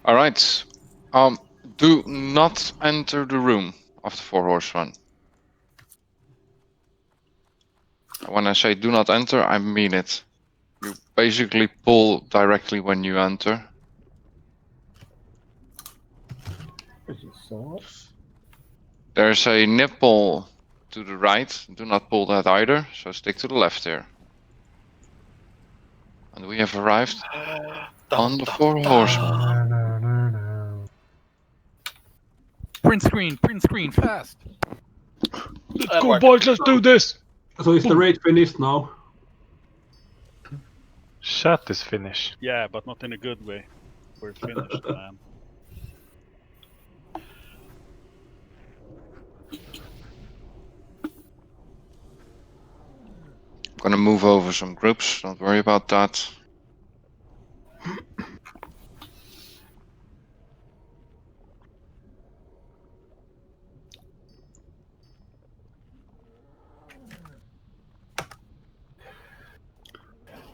All right. Do not enter the room of the 4-horsemen. When I say do not enter, I mean it. You basically pull directly when you enter. There's a nipple to the right. Do not pull that either, so stick to the left here. And we have arrived on the 4-horsemen. Print screen, fast! Let's go, boys, let's do this! So is the raid finished now? Chat is finished. Yeah, but not in a good way. We're finished, man. I'm gonna move over some groups, don't worry about that.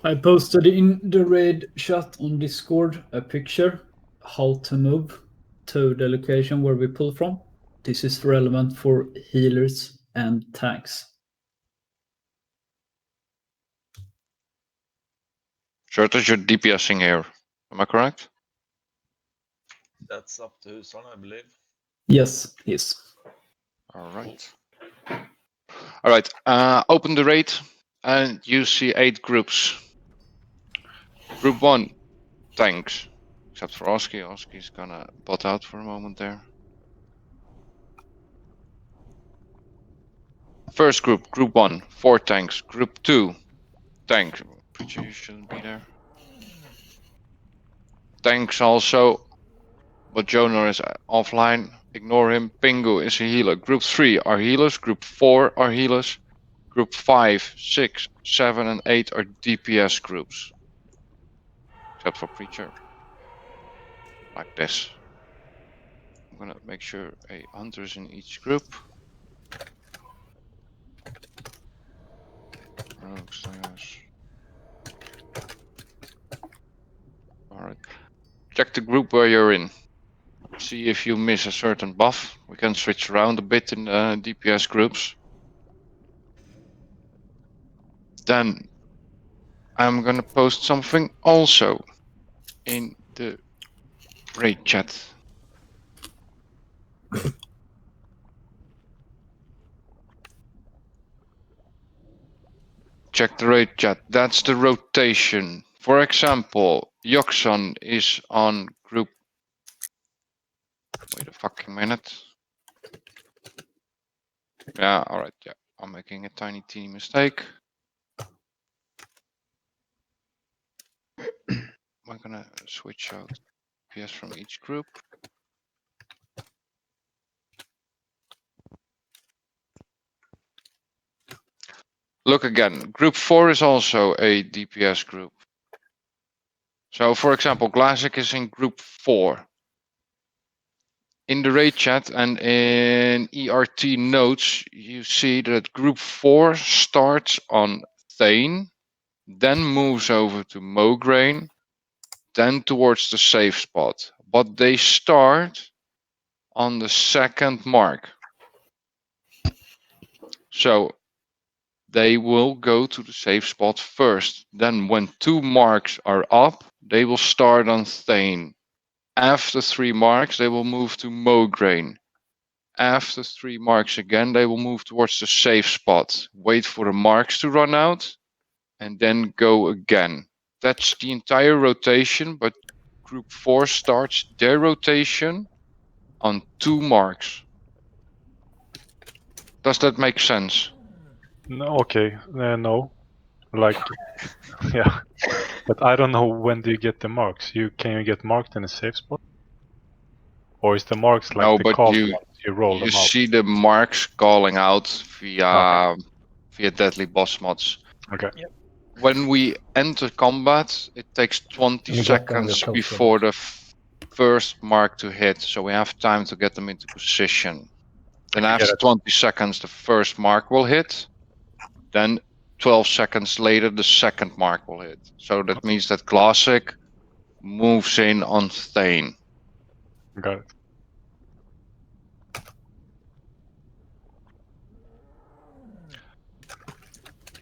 I posted in the raid chat on Discord a picture how to move to the location where we pull from. This is relevant for healers and tanks. Shirters, you're DPSing here. Am I correct? That's up to Husan, I believe. Yes, yes. Alright. Alright, open the raid and you see 8 groups. Group 1, tanks. Except for Oski. Oski's gonna bot out for a moment there. First group, group 1, 4 tanks. Group 2, tank. Pretty sure you shouldn't be there. Tanks also, but Jonor is offline. Ignore him. Pingu is a healer. Group 3 are healers. Group 4 are healers. Group 5, 6, 7 and 8 are DPS groups. Except for Preacher. Like this. I'm gonna make sure a hunter is in each group. Alright. Check the group where you're in. See if you miss a certain buff. We can switch around a bit in the DPS groups. Then I'm gonna post something also in the raid chat. Check the raid chat. That's the rotation. For example, Yoxon is on group. Wait a fucking minute. Yeah, alright, yeah. I'm making a tiny teeny mistake. I'm gonna switch out PS from each group. Look again, group 4 is also a DPS group. So for example, Glassic is in group 4. In the raid chat and in ERT notes, you see that group 4 starts on Thane, then moves over to Mograine, then towards the safe spot. But they start on the second mark. So they will go to the safe spot first. Then when 2 marks are up, they will start on Thane. After 3 marks, they will move to Mograine. After 3 marks again, they will move towards the safe spot. Wait for the marks to run out and then go again. That's the entire rotation, but group 4 starts their rotation on 2 marks. Does that make sense? No, okay, no. Like, yeah. But I don't know when do you get the marks. Can you get marked in a safe spot? Or is the marks like No, the but call you roll them out? see the marks calling out via deadly boss mods. Okay. Yep. When we enter combat, it takes 20 seconds before the first mark to hit, so we have time to get them into position. Then after 20 seconds, the first mark will hit. Then 12 seconds later, the second mark will hit. So that means that Classic moves in on Thane. Got it.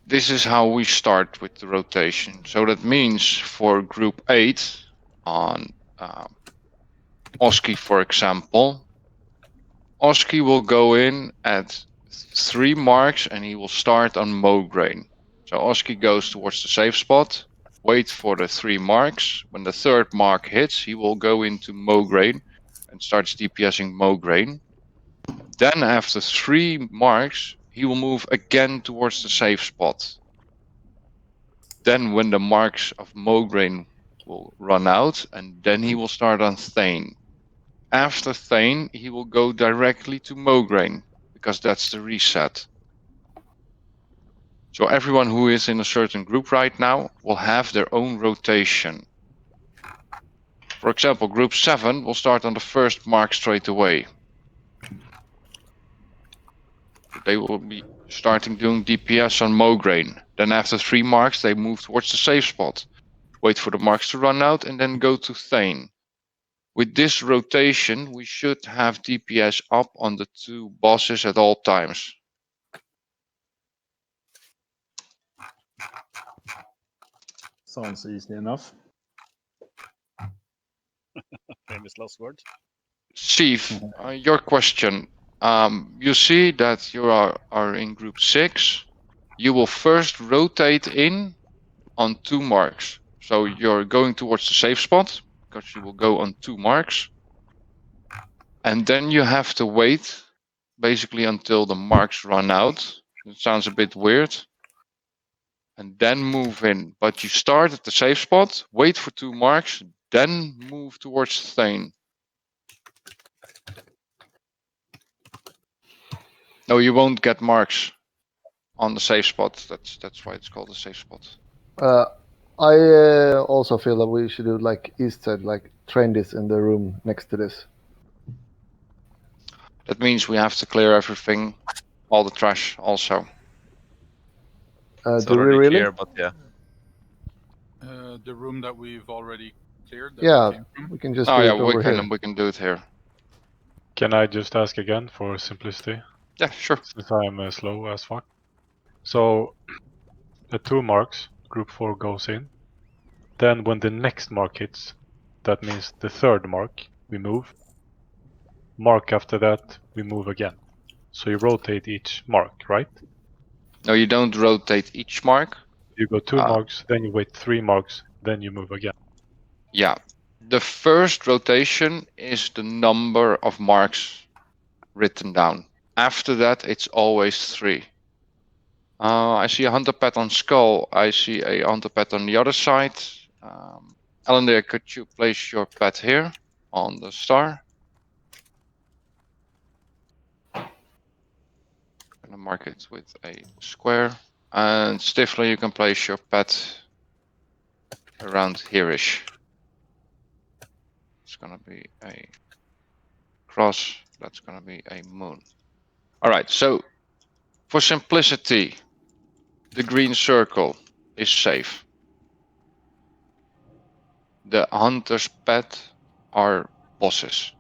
This is how we start with the rotation. So that means for group 8 on Oski, for example, Oski will go in at 3 marks and he will start on Mograine. So Oski goes towards the safe spot, wait for the 3 marks. When the 3rd mark hits, he will go into Mograine and starts DPSing Mograine. Then after 3 marks, he will move again towards the safe spot. Then when the marks of Mograine will run out, and then he will start on Thane. After Thane, he will go directly to Mograine, because that's the reset. So everyone who is in a certain group right now will have their own rotation. For example, group 7 will start on the 1st mark straight away. They will be starting doing DPS on Mograine. Then after 3 marks, they move towards the safe spot. Wait for the marks to run out and then go to Thane. With this rotation, we should have DPS up on the 2 bosses at all times. Sounds easy enough. Famous last words. Steve, your question. You see that you are in group 6. You will first rotate in on 2 marks. So you're going towards the safe spot, because you will go on 2 marks. And then you have to wait basically until the marks run out. It sounds a bit weird. And then move in. But you start at the safe spot, wait for 2 marks, then move towards Thane. No, you won't get marks on the safe spot. That's why it's called a safe spot. I also feel that we should do like East side, like train this in the room next to this. That means we have to clear everything, all the trash also. Do we really? Clear, but yeah. The room that we've already cleared. That Yeah, we came from. we can just Oh do yeah, it over here. we can do it here. Can I just ask again for simplicity? Yeah, sure. Since I'm slow as fuck. So, at 2 marks, group 4 goes in. Then when the next mark hits, that means the 3rd mark, we move. Mark after that, we move again. So you rotate each mark, right? No, you don't rotate each mark. You go 2 marks, then you wait 3 marks, then you move again. Yeah. The first rotation is the number of marks written down. After that, it's always 3. I see a hunter pet on Skull. I see a hunter pet on the other side. Ellender, could you place your pet here on the star? I'm gonna mark it with a square. And Stifler, you can place your pet around here-ish. It's gonna be a cross. That's gonna be a moon. All right, so for simplicity, the green circle is safe. The hunter's pet are bosses.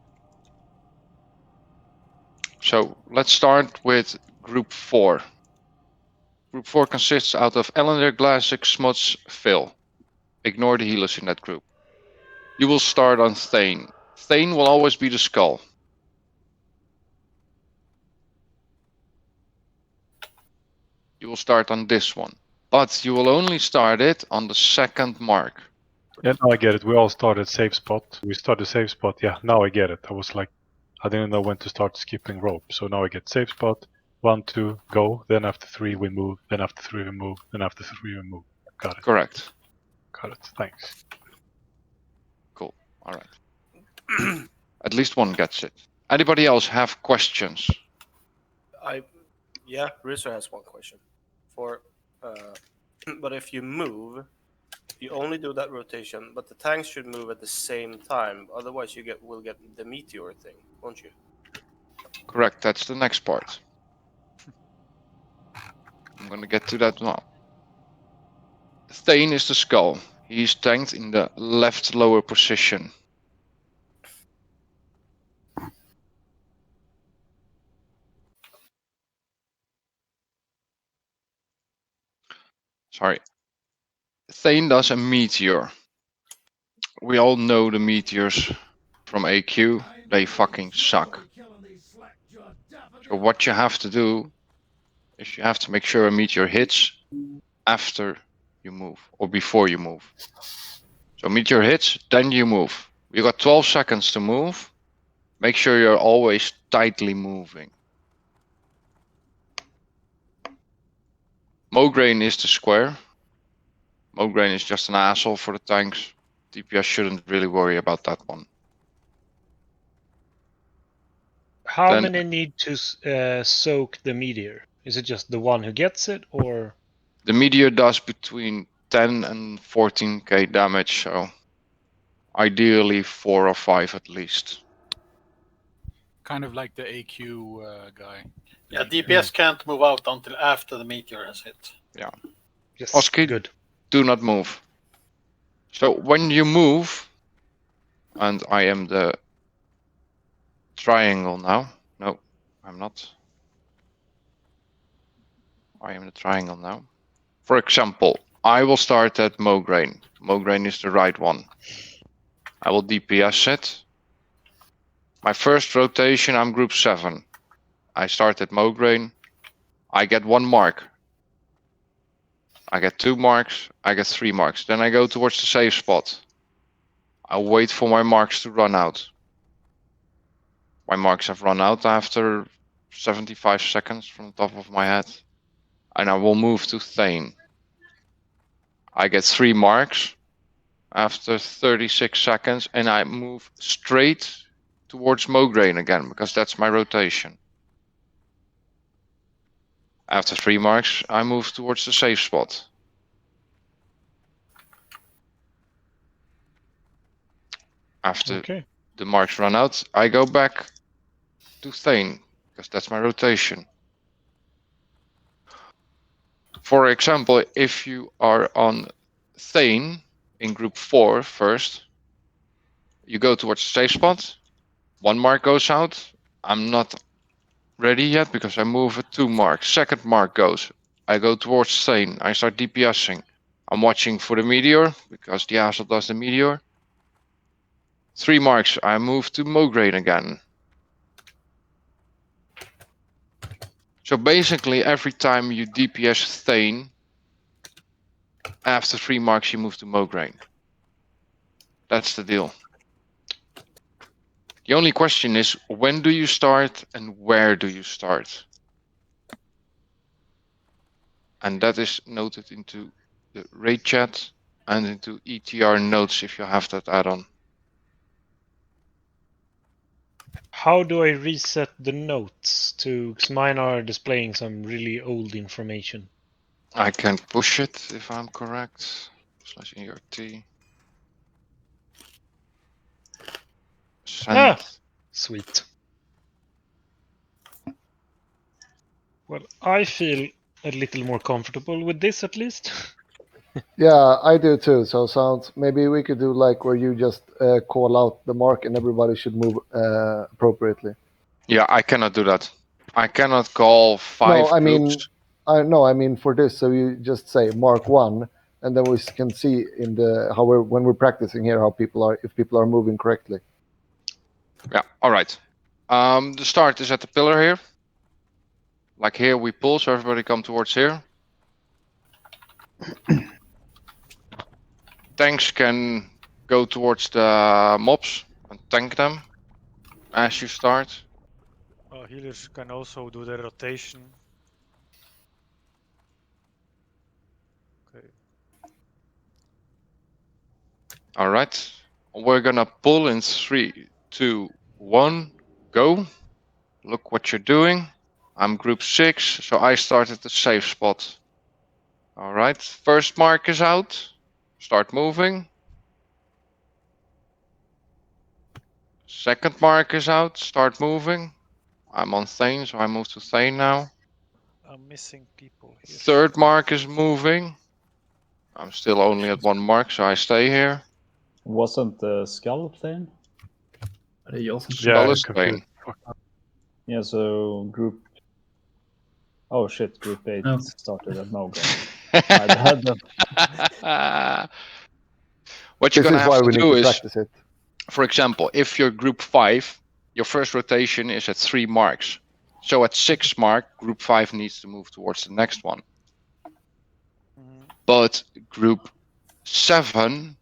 So let's start with group 4. Group 4 consists out of Ellender, Glassic, Smuts, Phil. Ignore the healers in that group. You will start on Thane. Thane will always be the skull. You will start on this one. But you will only start it on the 2nd mark. Yeah, now I get it. We all start at safe spot. We start the safe spot. Yeah, now I get it. I was like, I didn't know when to start skipping rope. So now I get safe spot. 1, 2, go. Then after 3 we move. Then after 3 we move. Then after 3 we move. Got it. Correct. Got it. Thanks. Cool. All right. At least one gets it. Anybody else have questions? Yeah, Rizzo has one question. But if you move, you only do that rotation, but the tanks should move at the same time. Otherwise, will get the meteor thing, won't you? Correct. That's the next part. I'm gonna get to that now. Thane is the skull. He's tanked in the left lower position. Sorry. Thane does a meteor. We all know the meteors from AQ. They fucking suck. So what you have to do is you have to make sure a meteor hits after you move or before you move. So meteor hits, then you move. You got 12 seconds to move. Make sure you're always tightly moving. Mograine is the square. Mograine is just an asshole for the tanks. DPS shouldn't really worry about that one. How Then- many need to soak the meteor? Is it just the one who gets it, or? The meteor does between 10 and 14k damage, so ideally 4 or 5 at least. Kind of like the AQ guy. Yeah, DPS can't move out until after the meteor has hit. Yes, Oski, good. do not move. So when you move, and I am the triangle now. No, I'm not. I am the triangle now. For example, I will start at Mograine. Mograine is the right one. I will DPS it. My first rotation, I'm group 7. I start at Mograine. I get 1 mark. I get 2 marks. I get 3 marks. Then I go towards the safe spot. I'll wait for my marks to run out. My marks have run out after 75 seconds from the top of my head. And I will move to Thane. I get 3 marks after 36 seconds and I move straight towards Mograine again because that's my rotation. After 3 marks, I move towards the safe spot. After Okay. the marks run out, I go back to Thane because that's my rotation. For example, if you are on Thane in group 4 first, you go towards the safe spot. 1 mark goes out. I'm not ready yet because I move at 2 marks. Second mark goes. I go towards Thane. I start DPSing. I'm watching for the meteor because the asshole does the meteor. 3 marks. I move to Mograine again. So basically, every time you DPS Thane, after 3 marks, you move to Mograine. That's the deal. The only question is, when do you start and where do you start? And that is noted into the raid chat and into ETR notes if you have that add-on. How do I reset the notes to? Because mine are displaying some really old information. I can push it if I'm correct. /ERT. Send. Ah! Sweet. Well, I feel a little more comfortable with this at least. Yeah, I do too. So sounds maybe we could do like where you just call out the mark and everybody should move appropriately. Yeah, I cannot do that. I cannot call 5 No, I mean, groups. I mean for this. So you just say mark 1, and then we can see in the when we're practicing here how people are if people are moving correctly. Yeah, all right. The start is at the pillar here. Like here we pull, so everybody come towards here. Tanks can go towards the mobs and tank them as you start. Healers can also do their rotation. Okay. All right. We're gonna pull in 3, 2, 1, go. Look what you're doing. I'm group 6, so I start at the safe spot. All right. First mark is out. Start moving. Second mark is out. Start moving. I'm on Thane, so I move to Thane now. I'm missing people here. Third mark is moving. I'm still only at 1 mark, so I stay here. Wasn't the skull thing? Det är jag som Skull is Thane. Yeah, so group... Oh shit, group 8 Oh. started at Mograine. What you're This gonna is have why to we need do to is, practice it. for example, if you're group 5, your first rotation is at 3 marks. So at 6 mark, group 5 needs to move towards the next one. But group 7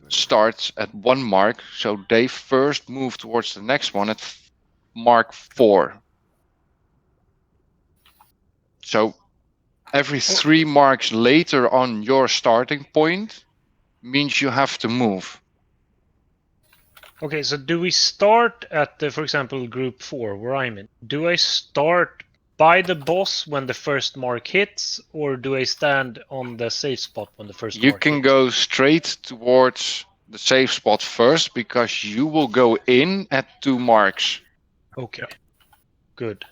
starts at 1 mark, so they first move towards the next one at mark 4. So every 3 marks later on your starting point means you have to move. Okay, so do we start at the, for example, group 4 where I'm in? Do I start by the boss when the first mark hits, or do I stand on the safe spot when the first You mark can hits? go straight towards the safe spot first because you will go in at 2 marks. Okay, good.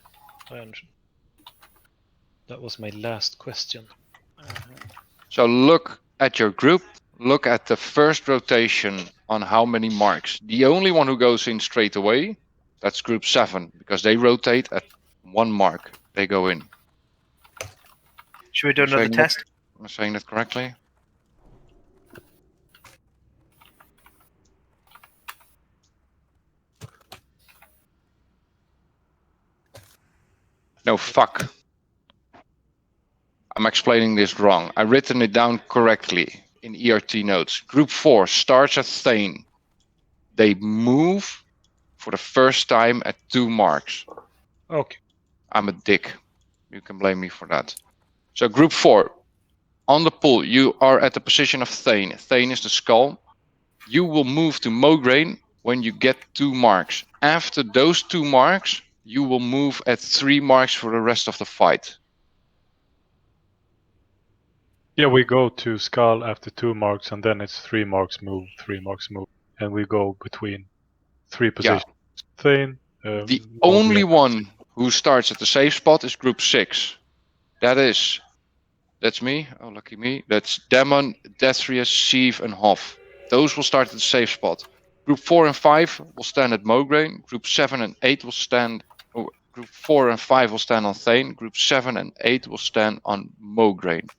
That was my last question. So look at your group, look at the first rotation on how many marks. The only one who goes in straight away, that's group 7, because they rotate at 1 mark. They go in. Should we do another test? Am I saying that correctly? No, fuck. I'm explaining this wrong. I've written it down correctly in ERT notes. Group 4 starts at Thane. They move for the first time at 2 marks. Okay. I'm a dick. You can blame me for that. So group 4. On the pool, you are at the position of Thane. Thane is the skull. You will move to Mograine when you get 2 marks. After those 2 marks, you will move at 3 marks for the rest of the fight. Yeah, we go to Skull after 2 marks, and then it's 3 marks move, 3 marks move, and we go between 3 positions. Thane. The only one who starts at the safe spot is group 6. That's me. Oh, lucky me. That's Demon, Deathrius, Sheev, and Hoff. Those will start at the safe spot. Group 4 and 5 will stand at Mograine. Group 7 and 8 will stand. Oh, group 4 and 5 will stand on Thane. Group 7 and 8 will stand on Mograine.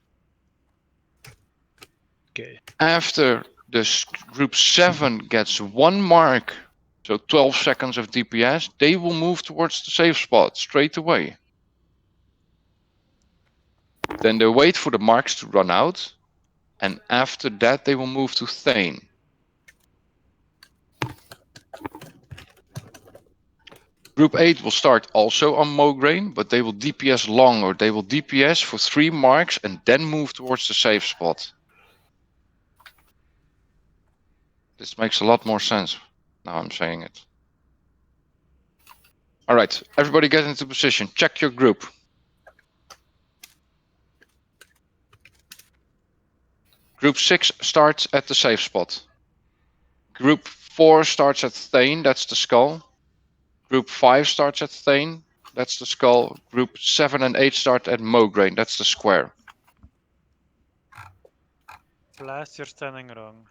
Okay. After this group 7 gets 1 mark, so 12 seconds of DPS, they will move towards the safe spot straight away. Then they wait for the marks to run out, and after that they will move to Thane. Group 8 will start also on Mograine, but they will DPS longer. They will DPS for 3 marks and then move towards the safe spot. This makes a lot more sense now I'm saying it. Alright, everybody get into position. Check your group. Group 6 starts at the safe spot. Group 4 starts at Thane, that's the skull. Group 5 starts at Thane, that's the skull. Group 7 and 8 start at Mograine, that's the square. Blast, you're standing wrong.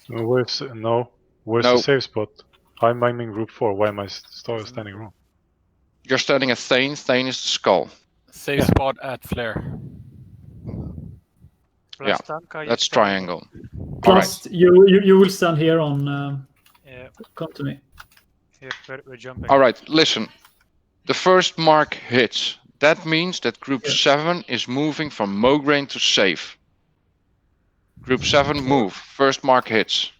Where's the safe spot? I'm in group 4. Why am I standing wrong? You're standing at Thane. Thane is the skull. Safe spot at Flare. Yeah, that's triangle. Plus, you will stand here on. Come to me. Here, we're jumping. All right, listen. The first mark hits. That means that group 7 is moving from Mograine to safe. Group 7 move. First mark hits.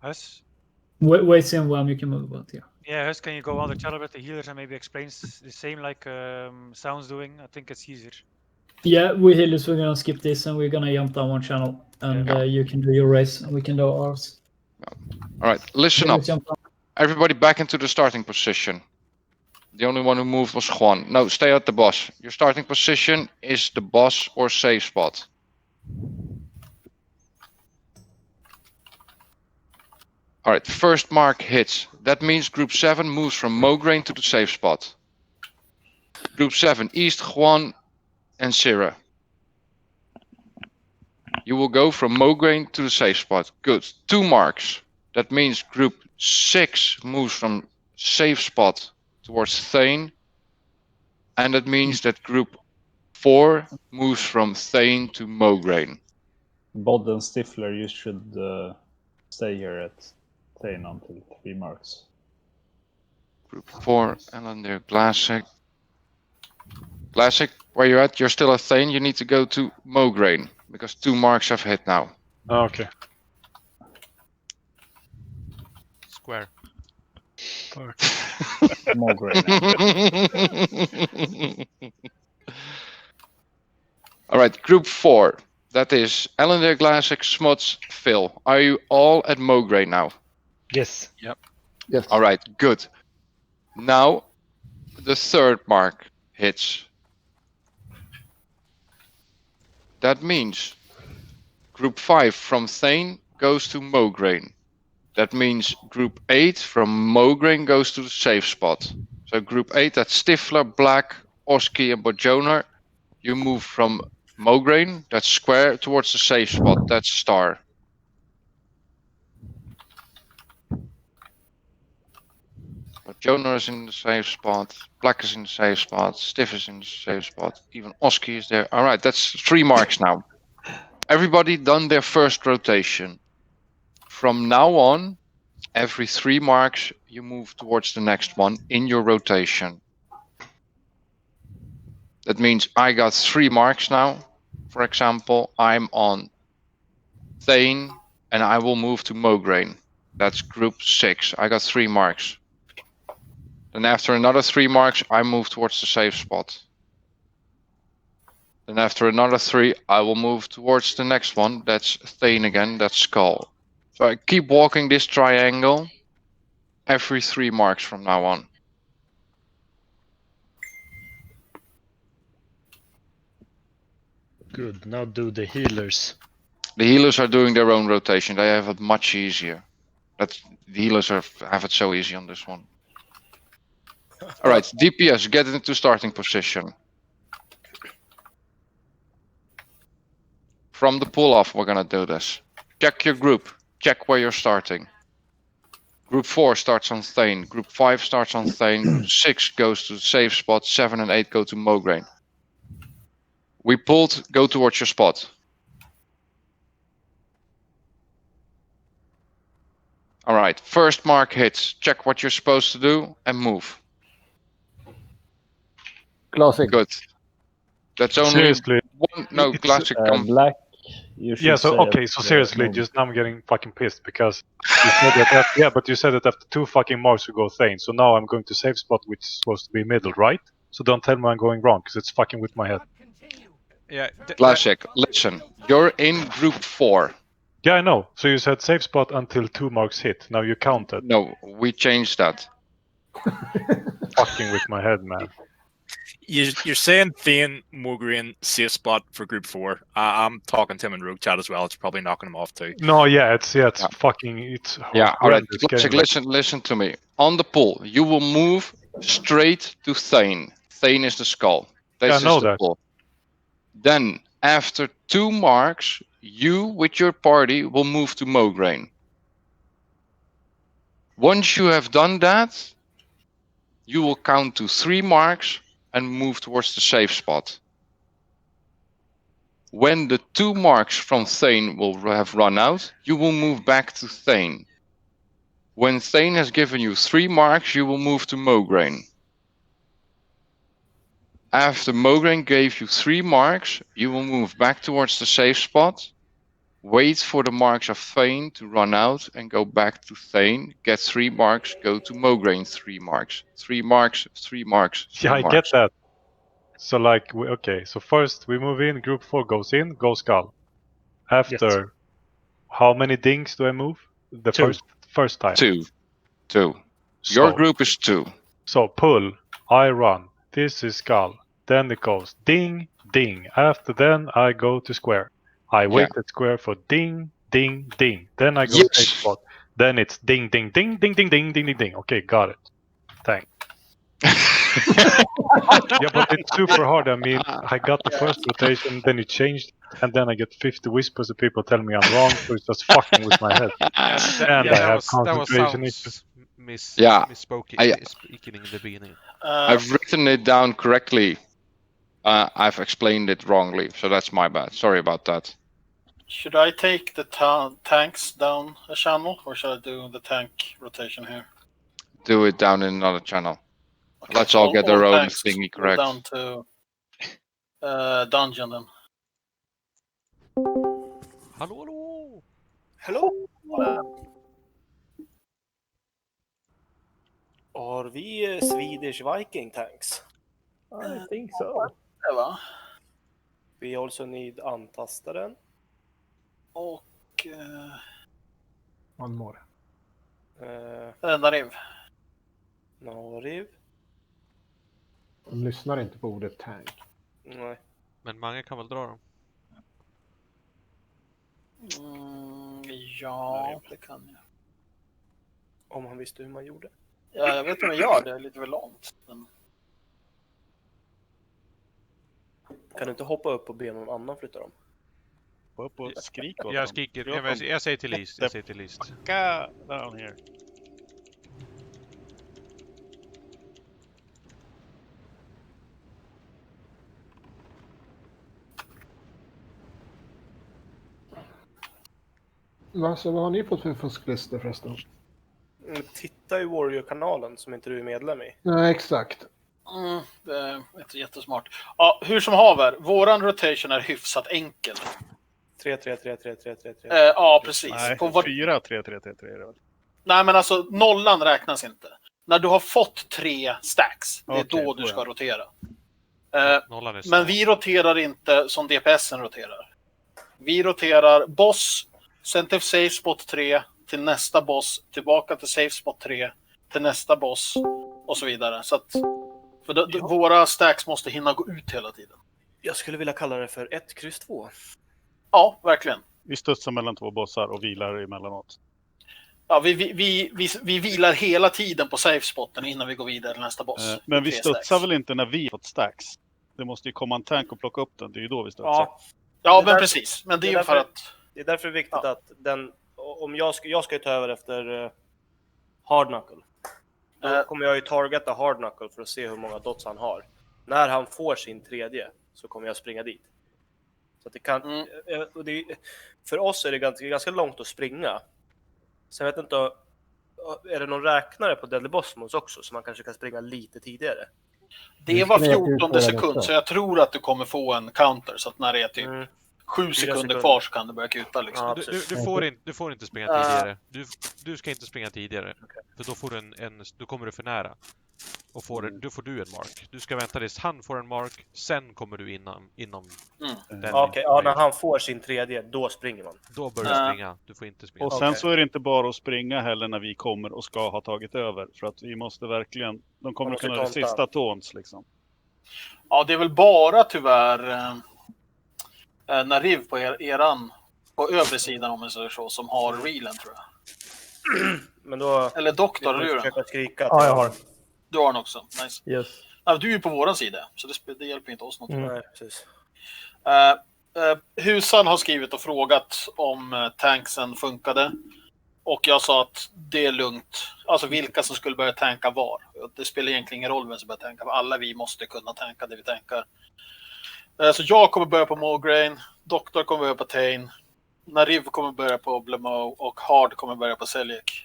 Hus? Wait, when you can move about here. Yeah, Hus, can you go on the channel with the healers and maybe explain the same like Sound's doing? I think it's easier. Yeah, we healers, we're gonna skip this and we're gonna jump down one channel. And you can do your race and we can do ours. Alright, listen up. Everybody back into the starting position. The only one who moved was Juan. No, stay at the boss. Your starting position is the boss or safe spot. Alright, first mark hits. That means group 7 moves from Mograine to the safe spot. Group 7, East, Juan, and Syrah. You will go from Mograine to the safe spot. Good. 2 marks. That means group 6 moves from safe spot towards Thane. And that means that group 4 moves from Thane to Mograine. Bod and Stifler, you should stay here at Thane until 3 marks. Group 4, Elander, Glassic. Glassic, where you at? You're still at Thane. You need to go to Mograine because 2 marks have hit now. Oh, okay. Square. Fuck. Mograine. All right, group 4. That is Elander, Glassic, Smuts, Phil. Are you all at Mograine now? Yes. Yes. All right, good. Now, the 3rd mark hits. That means group 5 from Thane goes to Mograine. That means group 8 from Mograine goes to the safe spot. So group 8, that's Stifler, Black, Oski, and Bojoner. You move from Mograine, that's square, towards the safe spot, that's star. Bojoner is in the safe spot, Black is in the safe spot, Stiff is in the safe spot, even Oski is there. Alright, that's 3 marks now. Everybody done their first rotation. From now on, every 3 marks, you move towards the next one in your rotation. That means I got 3 marks now. For example, I'm on Thane and I will move to Mograine. That's group 6. I got 3 marks. Then after another 3 marks, I move towards the safe spot. Then after another 3, I will move towards the next one. That's Thane again, that's Skull. So I keep walking this triangle every 3 marks from now on. Good. Now do the healers. The healers are doing their own rotation. They have it much easier. The healers have it so easy on this one. All right, DPS, get into starting position. From the pull off, we're gonna do this. Check your group. Check where you're starting. Group 4 starts on Thane. Group 5 starts on Thane. Group 6 goes to the safe spot. 7 and 8 go to Mograine. We pulled, go towards your spot. Alright, first mark hits. Check what you're supposed to do and move. Classic. Good. That's only Seriously, one. No, it's, Classic come. Black, you should Yeah, so stay okay, at so the seriously, move. just now I'm getting fucking pissed because you said that after, yeah, but you said that after 2 fucking marks we go Thane. So now I'm going to safe spot, which is supposed to be middle, right? So don't tell me I'm going wrong because it's fucking with my head. Yeah. Classic, listen. You're in group 4. Yeah, I know. So you said safe spot until 2 marks hit. Now you counted. No, we changed that. Fucking with my head, man. You're saying Thane, Mograine, safe spot for group 4. I'm talking to him in rogue chat as well. It's probably knocking him off too. No, yeah, it's fucking, it's Yeah, alright. horrendous Classic, game. listen to me. On the pull, you will move straight to Thane. Thane is the skull. This Yeah, I know is the that. pull. Then, after 2 marks, you with your party will move to Mograine. Once you have done that, you will count to 3 marks and move towards the safe spot. When the 2 marks from Thane will have run out, you will move back to Thane. When Thane has given you 3 marks, you will move to Mograine. After Mograine gave you 3 marks, you will move back towards the safe spot. Wait for the marks of Thane to run out and go back to Thane. Get 3 marks, go to Mograine 3 marks. 3 marks, 3 marks, 3 Yeah, I marks. get that. So like, okay, so first we move in, group 4 goes in, go skull. After, how many dings do I move? The 2. first time. 2. Your So- group is 2. So pull, I run, this is skull. Then it goes ding, ding. After then I go to square. I wait at square for ding, ding, ding. Then I go Yes. safe spot. Then it's ding, ding, ding, ding, ding, ding, ding, ding, ding. Okay, got it. Thanks. Yeah, but it's super hard. I mean, I got the first rotation, then it changed, and then I get 50 whispers of people telling me I'm wrong, so it's just fucking with my head. And I have concentration issues. Yeah, misspoken in the beginning. I've written it down correctly. I've explained it wrongly, so that's my bad. Sorry about that. Should I take the tanks down a channel, or should I do the tank rotation here? Do it down in another channel. Okay, Let's so all get our own tanks thingy go correct. down to dungeon then. Hallå! Hello? Are vi Swedish Viking tanks? I think so. Det va? We also need antastaren. Och... One more. Nariv. Nariv. De lyssnar inte på ordet tank. Nej. Men många kan väl dra dem? Ja, det kan jag. Om han visste hur man gjorde. Ja, jag vet inte om jag gör det. Det är lite väl långt. Men... Kan du inte hoppa upp och be någon annan flytta dem? Gå upp och skrik åt Jag dem. skriker. Jag säger till List. Jag säger till List. Backa down here. Vad har ni fått för fusklistor förresten? Titta i Warrior-kanalen som inte du är medlem i. Nej, exakt. Det är inte jättesmart. Ja, hur som haver, våran rotation är hyfsat enkel. 3-3-3-3-3-3-3. Ja, precis. Nej, På 4-3-3-3-3 är det väl? Nej, men alltså nollan räknas inte. När du har fått 3 stacks, det är Okej, då du ska ja. rotera. Nollan är Men vi roterar inte som DPSen roterar. Vi roterar boss, sen till safe spot 3, till nästa boss, tillbaka till safe spot 3, till nästa boss och så vidare. Så att, för våra stacks måste hinna gå ut hela tiden. Jag skulle vilja kalla det för 1-2. Ja, verkligen. Vi studsar mellan 2 bossar och vilar emellanåt. Ja, vi vilar hela tiden på safe spotten innan vi går vidare till nästa boss. Men vi 3 studsar stacks. väl inte när vi fått stacks? Det måste ju komma en tank och plocka upp den. Det är ju då vi studsar. Ja, Ja, Det är men därför- precis. Men det är det ju är för därför- att... det är därför viktigt att den... Om jag ska ju ta över efter Hard Knuckle. Då kommer jag ju targeta Hard Knuckle för att se hur många dots han har. När han får sin 3:e så kommer jag springa dit. Så att det kan... och det, för oss är det ganska långt att springa. Så jag vet inte... Är det någon räknare på Deadly Boss Modes också så man kanske kan springa lite tidigare? Det var 14 sekund, så jag tror att du kommer få en counter. Så att när det är typ 7 sekunder kvar så kan du börja kuta. Liksom. Ja, du får inte springa tidigare. Du ska inte springa tidigare. För då får du då kommer du för nära. Och då får du en mark. Du ska vänta tills han får en mark. Sen kommer du inom den. Okej, när han får sin 3:e, då springer man. Då börjar du springa. Du får inte springa. Och sen så är det inte bara att springa heller när vi kommer och ska ha tagit över. För att vi måste verkligen... De kommer att kunna ha det sista tåns liksom. Ja, det är väl bara tyvärr Nariv på eran på övre sidan om man säger så, som har reelen tror jag. Men då... Eller doktor, har du den? Försöka skrika. Ja, jag har. Du har den också, nice. Yes. Ja, du är ju på våran sida, så det hjälper inte oss något. Nej, precis. Husan har skrivit och frågat om tanksen funkade. Och jag sa att det är lugnt. Alltså vilka som skulle börja tanka var. Det spelar egentligen ingen roll vem som börjar tanka. För alla vi måste kunna tanka det vi tankar. Så jag kommer börja på Mograine. Doktor kommer börja på Tain. Nariv kommer börja på Blemo. Och Hard kommer börja på Seljek.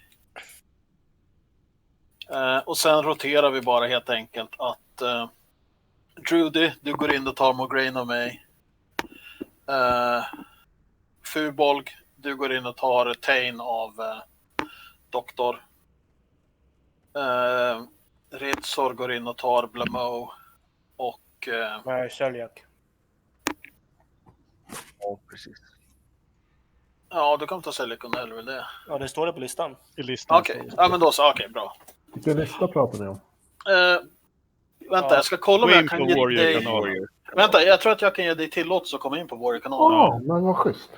Och sen roterar vi bara helt enkelt att Drudy, du går in och tar Mograine av mig. Fubolg, du går in och tar Tain av Doktor. Ridsor går in och tar Blamo. Och... Nej, Seljak. Ja, precis. Ja, du kan ta Seljek eller väl det. Ja, det står det på listan. I listan. Okej, ja men då så, okej, bra. Vilken lista pratar ni om? Vänta, jag ska kolla om Gå in jag kan på ge dig... Warrior-kanalen. Vänta, jag tror att jag kan ge dig tillåtelse att komma in på Warrior-kanalen. Ja, men vad schysst.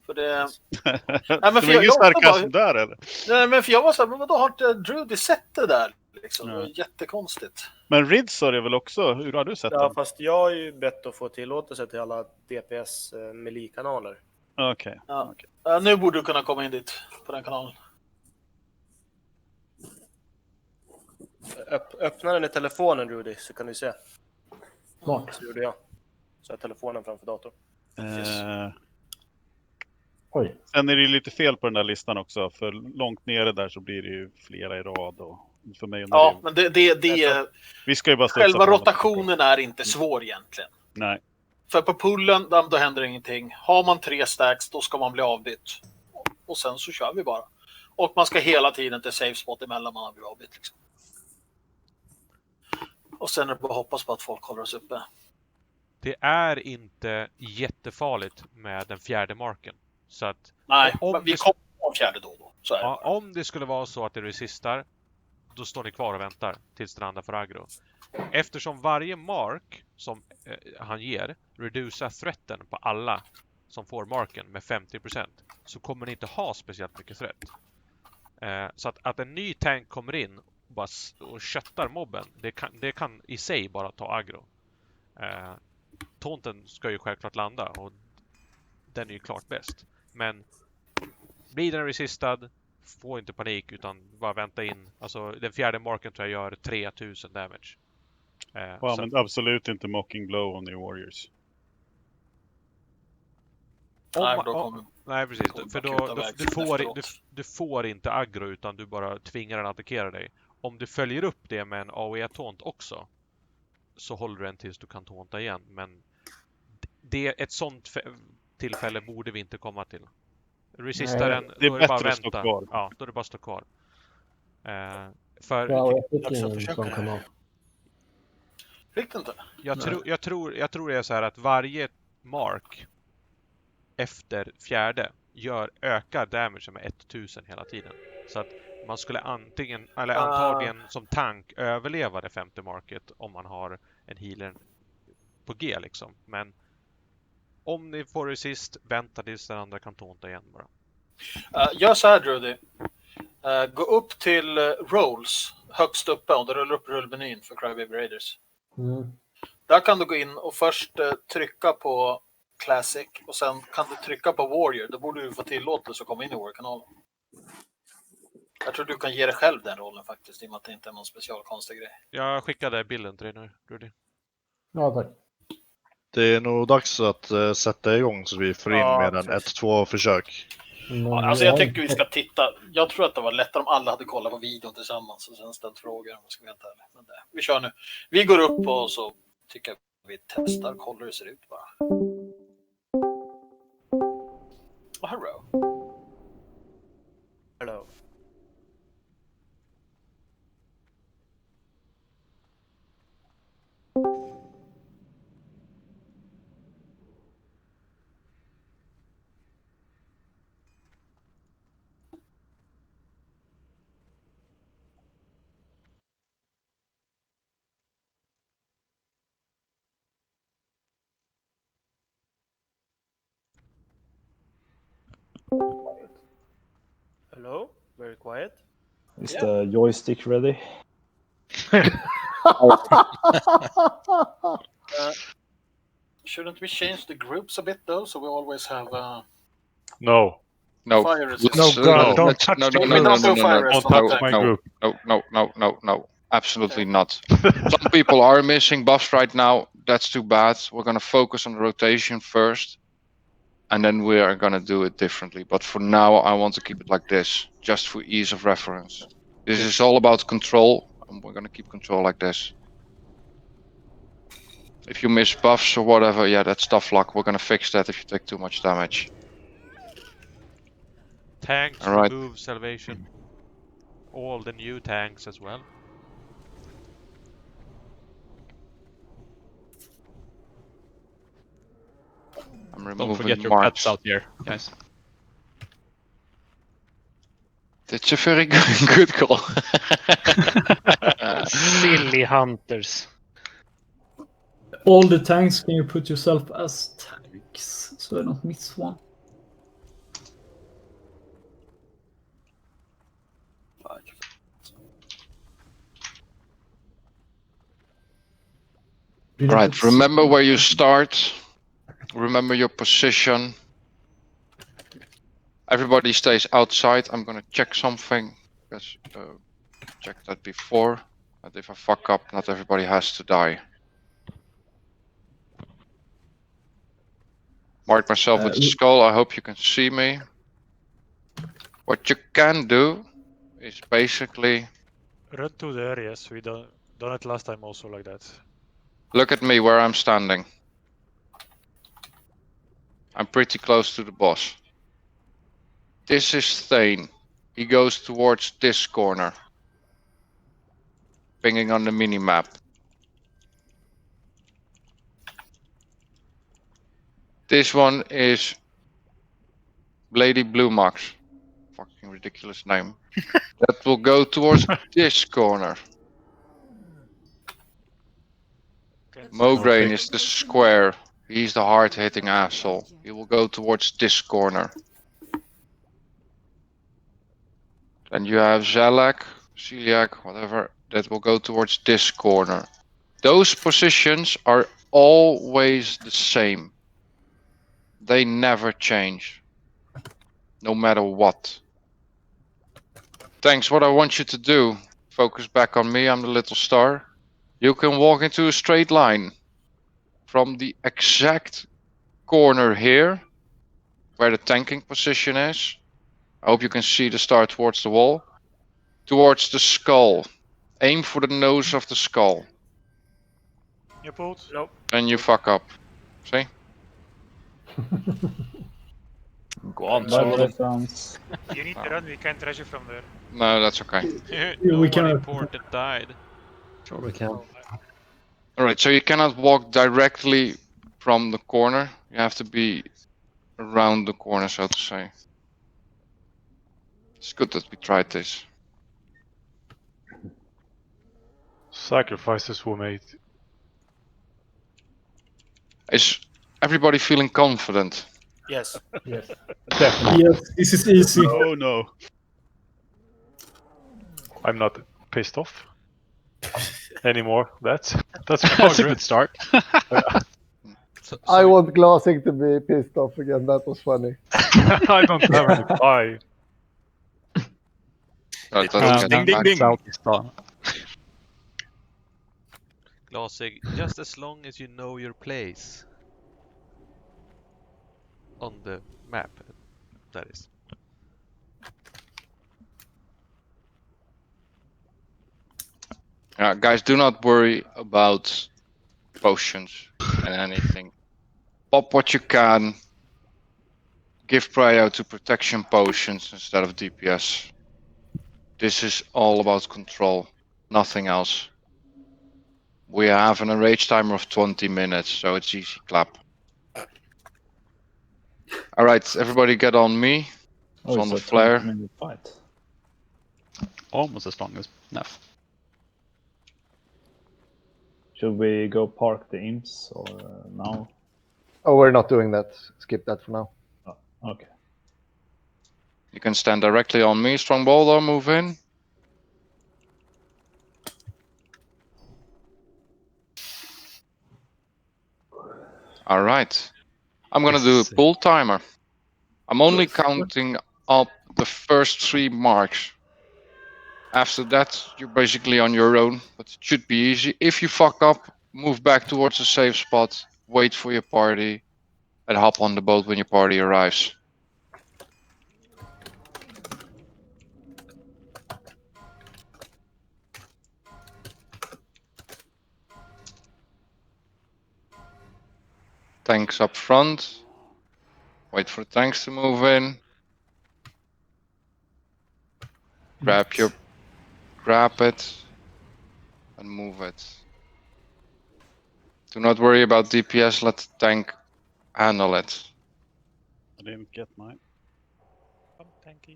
För det... Nej, men det för var jag ingen också sarkasm där eller? Nej, men för jag var så här, men vadå, har inte Drudy sett det där? Liksom? Det var jättekonstigt. Men Ridsor är väl också, hur har du sett Ja, den? fast jag har ju bett att få tillåtelse till alla DPS melee-kanaler. Okej. Ja. Nu borde du kunna komma in dit på den kanalen. Öppna den i telefonen, Rudy, så kan du se. Smart. Så gjorde jag. Så jag telefonen framför datorn. Oj. Sen är det ju lite fel på den där listan också, för långt nere där så blir det ju flera i rad. Och för mig och Ja, men det vi ska ju bara studsa själva på rotationen är inte svår egentligen. Nej. För på pullen, då händer ingenting. Har man 3 stacks, då ska man bli avbytt. Och sen så kör vi bara. Och man ska hela tiden till safe spot emellan man har blivit avbytt. Liksom. Och sen är det bara att hoppas på att folk håller oss uppe. Det är inte jättefarligt med den fjärde marken. Så att Nej, vi kommer på fjärde då. Så är det. Ja, om det skulle vara så att det resistar, då står ni kvar och väntar tills den andra får aggro. Eftersom varje mark som han ger reducerar threaten på alla som får marken med 50%, så kommer ni inte ha speciellt mycket threat. Så att en ny tank kommer in och köttar mobben, det kan i sig bara ta aggro. Taunten ska ju självklart landa och den är ju klart bäst. Men blir den resistad, få inte panik utan bara vänta in. Alltså den fjärde marken tror jag gör 3000 damage. Men absolut inte Mocking Blow om ni är Warriors. Nej, precis. För du får inte aggro utan du bara tvingar den att attackera dig. Om du följer upp det med en AOE-taunt också, så håller du den tills du kan taunta igen. Men ett sånt tillfälle borde vi inte komma till. Resistaren, det är då är det bara bättre att stå vänta. kvar. Ja, då är det bara att stå kvar. Fick det inte? Jag tror det är så här att varje mark efter fjärde ökar damage med 1000 hela tiden. Så att man skulle antagligen som tank överleva det femte market om man har en healer på G liksom. Men om ni får resist, vänta tills den andra kan taunta igen bara. Gör så här, Drudy. Gå upp till rolls högst uppe och du rullar upp rullmenyn för Crybaby Raiders. Där kan du gå in och först trycka på Classic och sen kan du trycka på Warrior. Då borde du få tillåtelse att komma in i Warrior-kanalen. Jag tror du kan ge dig själv den rollen faktiskt, i och med att det inte är någon specialkonstig grej. Jag skickade bilden till dig nu, Rudy. Ja, tack. Det är nog dags att sätta igång så vi får in med en 1-2-försök. Alltså jag tycker vi ska titta. Jag tror att det var lättare om alla hade kollat på videon tillsammans och sen ställt frågor om man ska veta. Men vi kör nu. Vi går upp och så tycker jag vi testar, kollar hur det ser ut bara. Oh, hello. Hello. Hello? Very quiet. Is the joystick ready? Shouldn't we change the groups a bit though, so we always have No. fire resistance? No, God, don't touch No, my group. No. Absolutely not. Some people are missing buffs right now. That's too bad. We're going to focus on the rotation first. And then we are going to do it differently. But for now, I want to keep it like this. Just for ease of reference. This is all about control. And we're going to keep control like this. If you miss buffs or whatever, yeah, that's tough luck. We're going to fix that if you take too much damage. Tanks all right. remove salvation. All the new tanks as well. Don't forget your pets out here, guys. That's a very good call. Silly hunters. All the tanks, can you put yourself as tanks so I don't miss one? Right, remember where you start. Remember your position. Everybody stays outside. I'm gonna check something. Because check that before. And if I fuck up, not everybody has to die. Mark myself with the skull. I hope you can see me. What you can do is basically Run to the areas. We done it last time also like that. look at me where I'm standing. I'm pretty close to the boss. This is Thane. He goes towards this corner. Pinging on the mini-map. This one is Lady Blue Max. Fucking ridiculous name. That will go towards this corner. Mograine is the square. He's the hard-hitting asshole. He will go towards this corner. Then you have Zalak, Celiac, whatever, that will go towards this corner. Those positions are always the same. They never change. No matter what. Thanks, what I want you to do, focus back on me, I'm the little star. You can walk into a straight line from the exact corner here, where the tanking position is. I hope you can see the star towards the wall. Towards the skull. Aim for the nose of the skull. You pulled? Nope. And you fuck up. See? Go on, You need to run, we can't rush you from there. No, that's okay. Nobody important died. Sure we can. Alright, so you cannot walk directly from the corner. You have to be around the corner, so to say. It's good that we tried this. Sacrifices were made. Is everybody feeling confident? Yes. Yes. Definitely. Yes, this is easy. Oh no. I'm not pissed off anymore. That's That's a progress. good start. I want Glassing to be pissed off again. That was funny. I don't have any pie. That doesn't Ding, get ding, back. ding. Glasig, just as long as you know your place. On the map, that is. Guys, do not worry about potions and anything. Pop what you can. Give prior to protection potions instead of DPS. This is all about control, nothing else. We have an enrage timer of 20 minutes, so it's easy clap. Alright, everybody get on me. It's on the flare. Fight. Almost as long as enough. Should we go park the imps or now? Oh, we're not doing that. Skip that for now. Oh, okay. You can stand directly on me, strong boulder, move in. Alright. I'm gonna do a pull timer. I'm only counting up the first 3 marks. After that, you're basically on your own, but it should be easy. If you fuck up, move back towards a safe spot, wait for your party, and hop on the boat when your party arrives. Tanks up front. Wait for the tanks to move in. Grab it and move it. Do not worry about DPS, let the tank handle it. I didn't get mine. Come, tanky.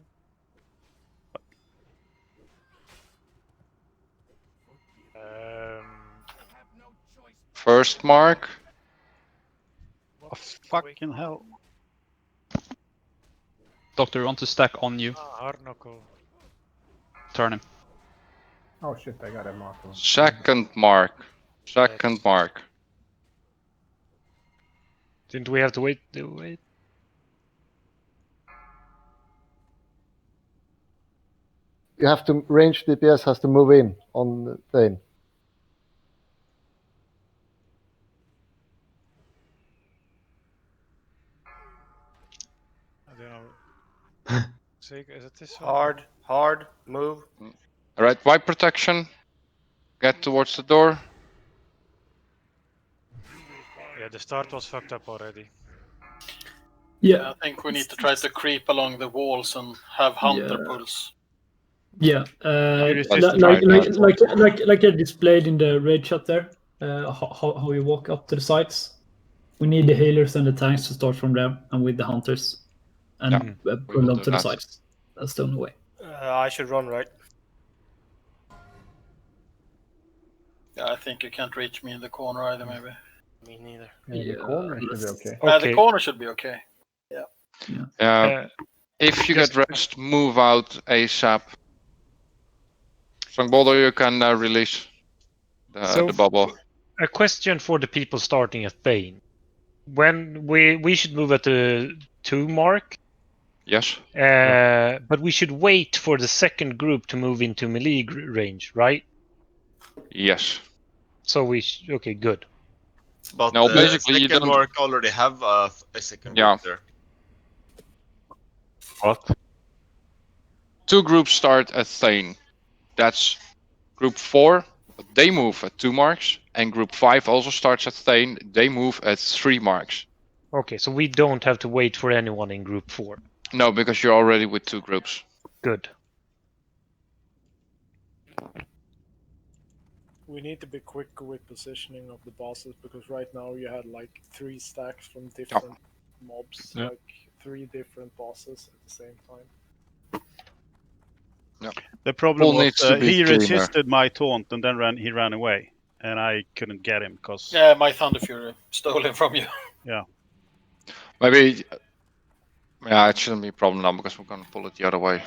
First mark. Oh, fucking hell. Doctor, want to stack on you. Hard knuckle. Turn him. Oh shit, I got a mark. Second mark. Second mark. Didn't we have to wait? Wait. You have to range DPS has to move in on the thing. sake, is it this one? Hard, move. Alright, wipe protection. Get towards the door. Yeah, the start was fucked up already. Yeah. I think we need to try to creep along the walls and have hunter pulls. Yeah, resist like I displayed in the raid shot there, how you walk up to the sides. We need the healers and the tanks to start from there, and with the hunters, and pull them to the sides. That's the only way. I should run right. Yeah, I think you can't reach me in the corner either, maybe. Me neither. Yeah, the corner should be okay. The corner should be okay. Yeah. If you get rest, move out ASAP. Strong Boulder, you can release the bubble. A question for the people starting at Thane. When we should move at the 2 mark. Yes. But we should wait for the second group to move into melee range, right? Yes. So okay, good. But no, basically you second don't mark already have a second Yeah. group there. What? 2 groups start at Thane. That's group 4, but they move at 2 marks, and group 5 also starts at Thane. They move at 3 marks. Okay, so we don't have to wait for anyone in group 4. No, because you're already with 2 groups. Good. We need to be quick with positioning of the bosses, because right now you had like 3 stacks from different mobs, Yeah. like 3 different bosses at the same time. The problem All was needs to be he cleaner. resisted my taunt and then he ran away, and I couldn't get him because Yeah, my Thunder Fury stolen from you. yeah. Maybe, yeah, it shouldn't be a problem now because we're gonna pull it the other way.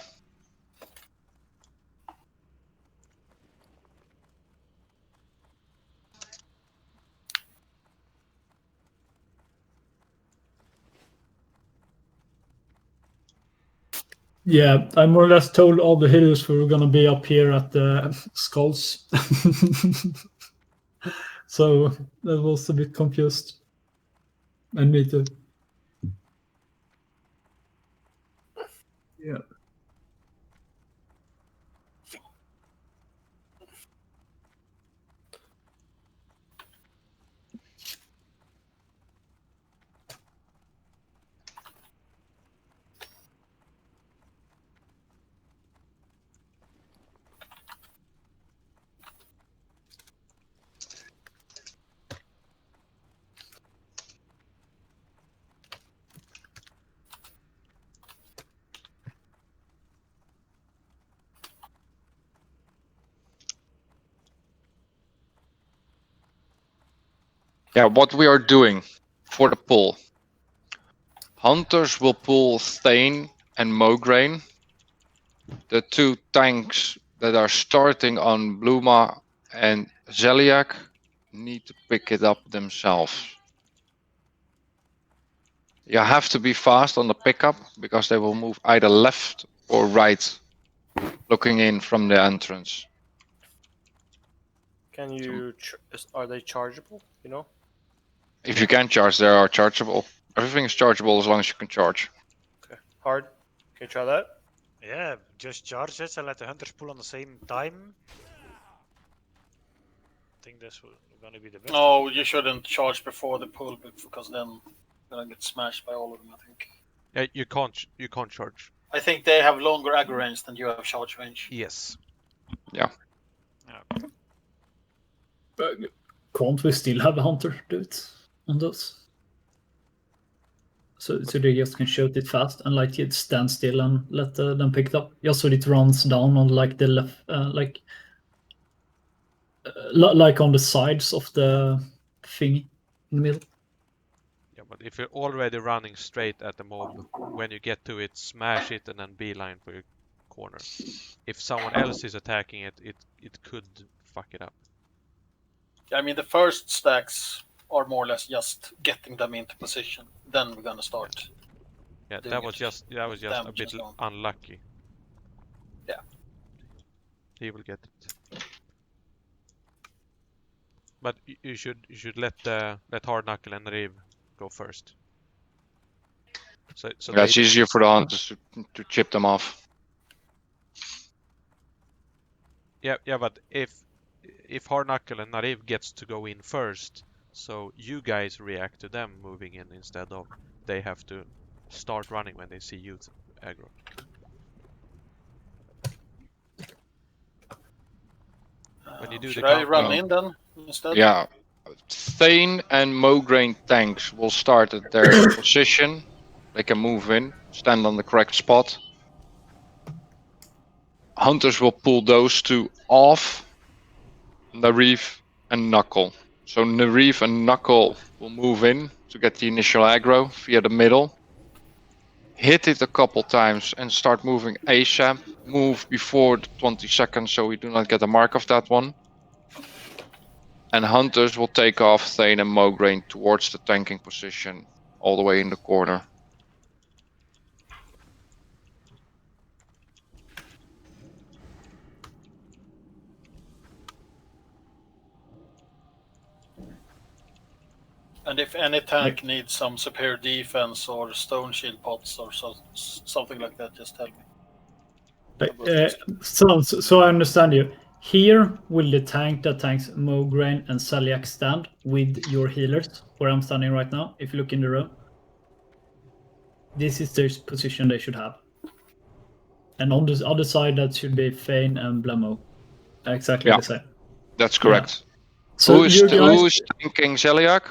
Yeah, I more or less told all the healers we were gonna be up here at the skulls. So that was a bit confused. And me too. Yeah. Yeah, what we are doing for the pull. Hunters will pull Thane and Mograine. The 2 tanks that are starting on Bluma and Zeliak need to pick it up themselves. You have to be fast on the pickup because they will move either left or right, looking in from the entrance. Can you? Are they chargeable? You know. If you can charge, they are chargeable. Everything is chargeable as long as you can charge. Okay. Hard. Can you try that? Yeah, just charge it and let the hunters pull on the same time. I think this will gonna be the best. No, you shouldn't charge before the pull because then you're gonna get smashed by all of them, I think. Yeah, you can't charge. I think they have longer aggro range than you have charge range. Yes. Yeah. Can't we still have a hunter do it on those? So they just can shoot it fast and like it stand still and let them pick it up. Just so it runs down on like the left, like on the sides of the thing in the middle. Yeah, but if you're already running straight at the mob, when you get to it, smash it and then beeline for your corner. If someone else is attacking it, it could fuck it up. I mean, the first stacks are more or less just getting them into position. Then we're gonna start. Yeah, that was just a bit unlucky. Yeah. He will get it. But you should let Hard Knuckle and Riv go first. So Yeah, it's easier for the hunters to chip them off. Yeah, but if Hardknuckle and Nariv gets to go in first, so you guys react to them moving in instead of they have to start running when they see you aggro. When you do Should the I run countdown. in then instead? Yeah. Thane and Mograine tanks will start at their position. They can move in, stand on the correct spot. Hunters will pull those two off Nariv and Knuckle. So Nariv and Knuckle will move in to get the initial aggro via the middle. Hit it a couple times and start moving ASAP. Move before the 20 seconds so we do not get a mark of that one. And Hunters will take off Thane and Mograine towards the tanking position all the way in the corner. And if any tank needs some superior defense or stone shield pots or something like that, just tell me. So I understand you. Here will the tank that tanks Mograine and Celiac stand with your healers, where I'm standing right now, if you look in the room. This is the position they should have. And on the other side, that should be Fane and Blamo. Exactly the same. That's correct. Yeah. So who is tanking Celiac?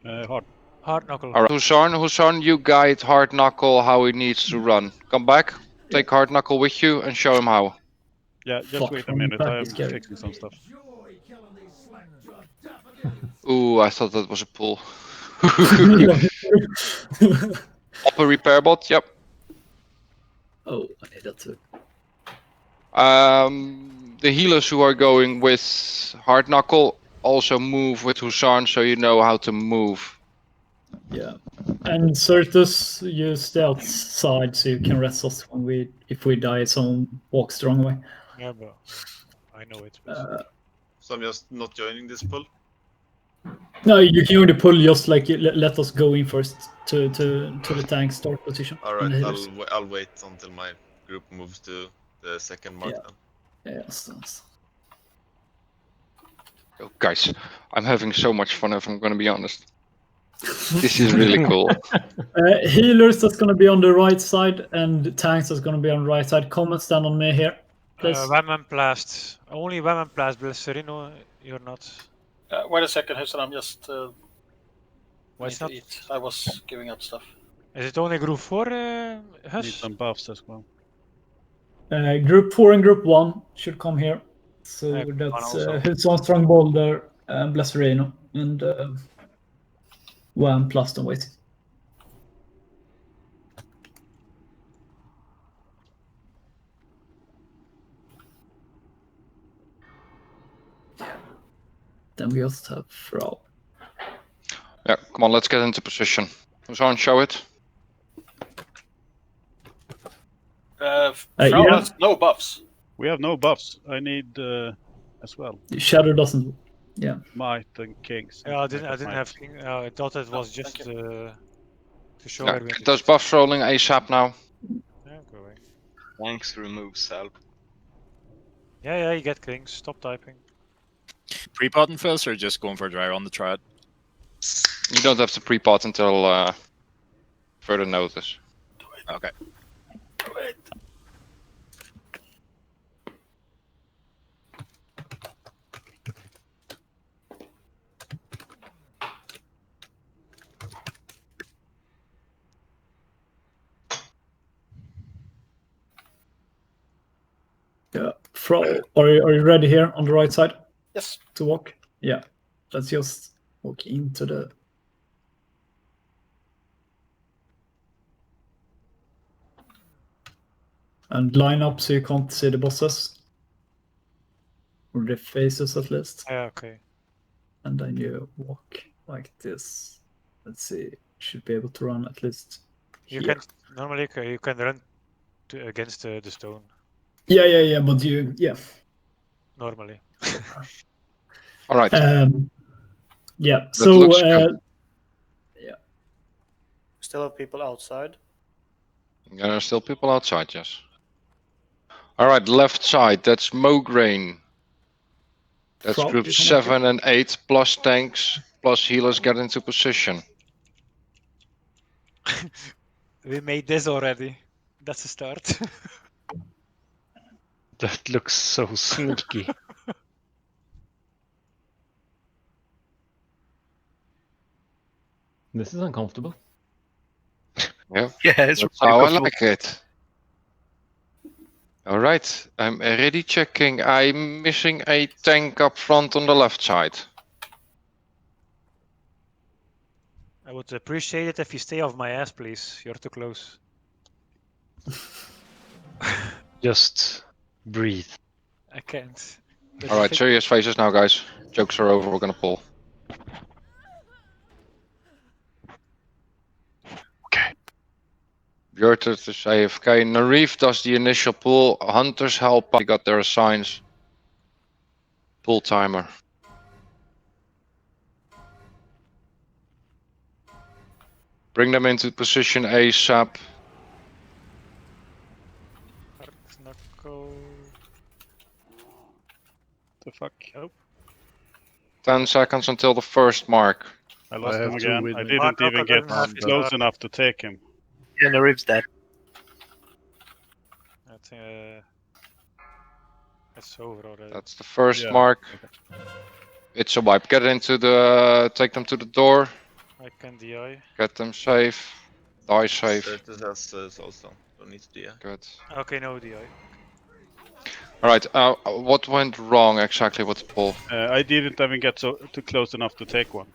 Hardknuckle. Alright, Husan, you guide Hardknuckle how he needs to run. Come back, take Hardknuckle with you and show him how. Yeah, just wait a minute. I'm fixing some stuff. Ooh, I thought that was a pull. Upper repair bot, yep. Oh, I need that too. The healers who are going with Hardknuckle also move with Husan so you know how to move. Yeah. And Certus, you stay outside so you can rest us if we die, someone walks the wrong way. Yeah, but I know it. So I'm just not joining this pull? No, you can only pull just like let us go in first to the tank start position. Alright, I'll wait until my group moves to the second mark then. Yes. Oh, guys, I'm having so much fun if I'm going to be honest. This is really cool. Healers that's going to be on the right side and tanks that's going to be on the right side. Come and stand on me here, please. Wham and Blast. Only Wham and Blast, Serino, you're not. Wait a second, Hussein, I'm just. Why it's not? Eat. I was giving up stuff. Is it only group 4, Hush? Need some buffs as well. Group 4 and Group 1 should come here. So that's Hudson, Strong Boulder, Blaserino, and Wham plus don't wait. Then we also have Frau. Yeah, come on, let's get into position. Husan, show it. Frau has no buffs. We have no buffs. I need as well. Shadow doesn't. Yeah. Might and Kings. Yeah, I didn't have King. I thought it was just to show Yeah, where we get those buffs rolling ASAP now. Yeah, going. Thanks, remove self. Yeah, you get Kings. Stop typing. Pre-potting first or just going for a dry run to try it? You don't have to pre-pot until further notice. Okay. Wait. Yeah. Frau, are you ready here on the right side? Yes. To walk? Yeah. Let's just walk into the. And line up so you can't see the bosses. Or the faces at least. Yeah, okay. And then you walk like this. Let's see. Should be able to run at least. You here. can normally you can run against the stone. Yeah. But yeah. Normally. All right. Yeah. That So looks good. yeah. still have people outside. There are still people outside, yes. Alright, left side, that's Mograine. That's Frog, group you come up 7 and 8, plus tanks, plus healers get into position. We made this already. That's a start. That looks so sneaky. This is uncomfortable. Yeah, Yeah, it's that's really how I comfortable. like it. Alright, I'm already checking. I'm missing a tank up front on the left side. I would appreciate it if you stay off my ass, please. You're too close. Just breathe. I can't. There's Alright, a serious faces now, guys. Jokes are over, we're gonna pull. Okay. Björter is AFK. Narif does the initial pull. Hunters help. They got their assigns. Pull timer. Bring them into position ASAP. Knuckle. The fuck? Nope. 10 seconds until the first mark. I lost have him two again. with I me. didn't even Knuckle get doesn't have his close arm. enough to take him. Yeah, the rib's dead. I think it's over already. That's the first Yeah. mark. It's a wipe. Get into the. Take them to the door. I can DI. Get them safe. Die safe. Certus has also. Don't need to do it. Good. Okay, no DI. Alright, what went wrong exactly with the pull? I didn't even get too close enough to take one.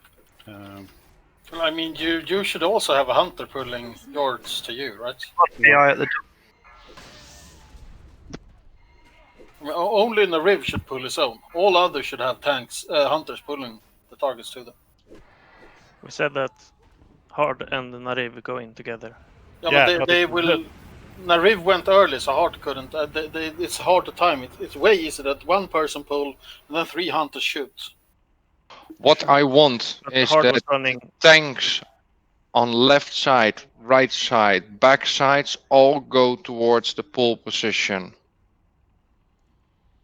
Well, I mean, you should also have a hunter pulling yours to you, right? AI at the door. I mean, only Nariv should pull his own. All others should have tanks, hunters pulling the targets to them. We said that Hard and Nariv go in together. Yeah, but they will. Nariv went early, so Hard couldn't. It's hard to time. It's way easier that one person pull and then 3 hunters shoot. What I want is Hard was that running. tanks on left side, right side, back sides all go towards the pull position.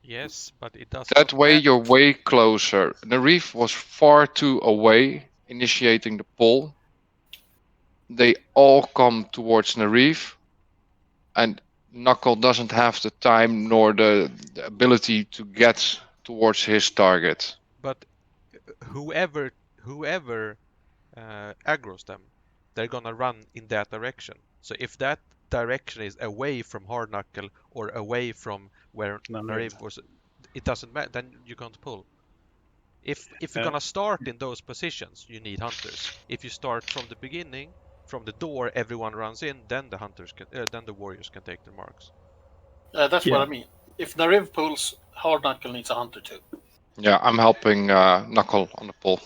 Yes, but it does That not way matter. you're way closer. Narif was far too away initiating the pull. They all come towards Narif, and Knuckle doesn't have the time nor the ability to get towards his target. But whoever aggroes them, they're gonna run in that direction. So if that direction is away from Hard Knuckle or away from where Nariv was, it doesn't matter. Then you can't pull. If you're gonna start in those positions, you need hunters. If you start from the beginning, from the door, everyone runs in, then the hunters can, then the warriors can take their marks. That's what I mean. If Nariv pulls, Hard Knuckle needs a hunter too. Yeah, I'm helping Knuckle on the pull.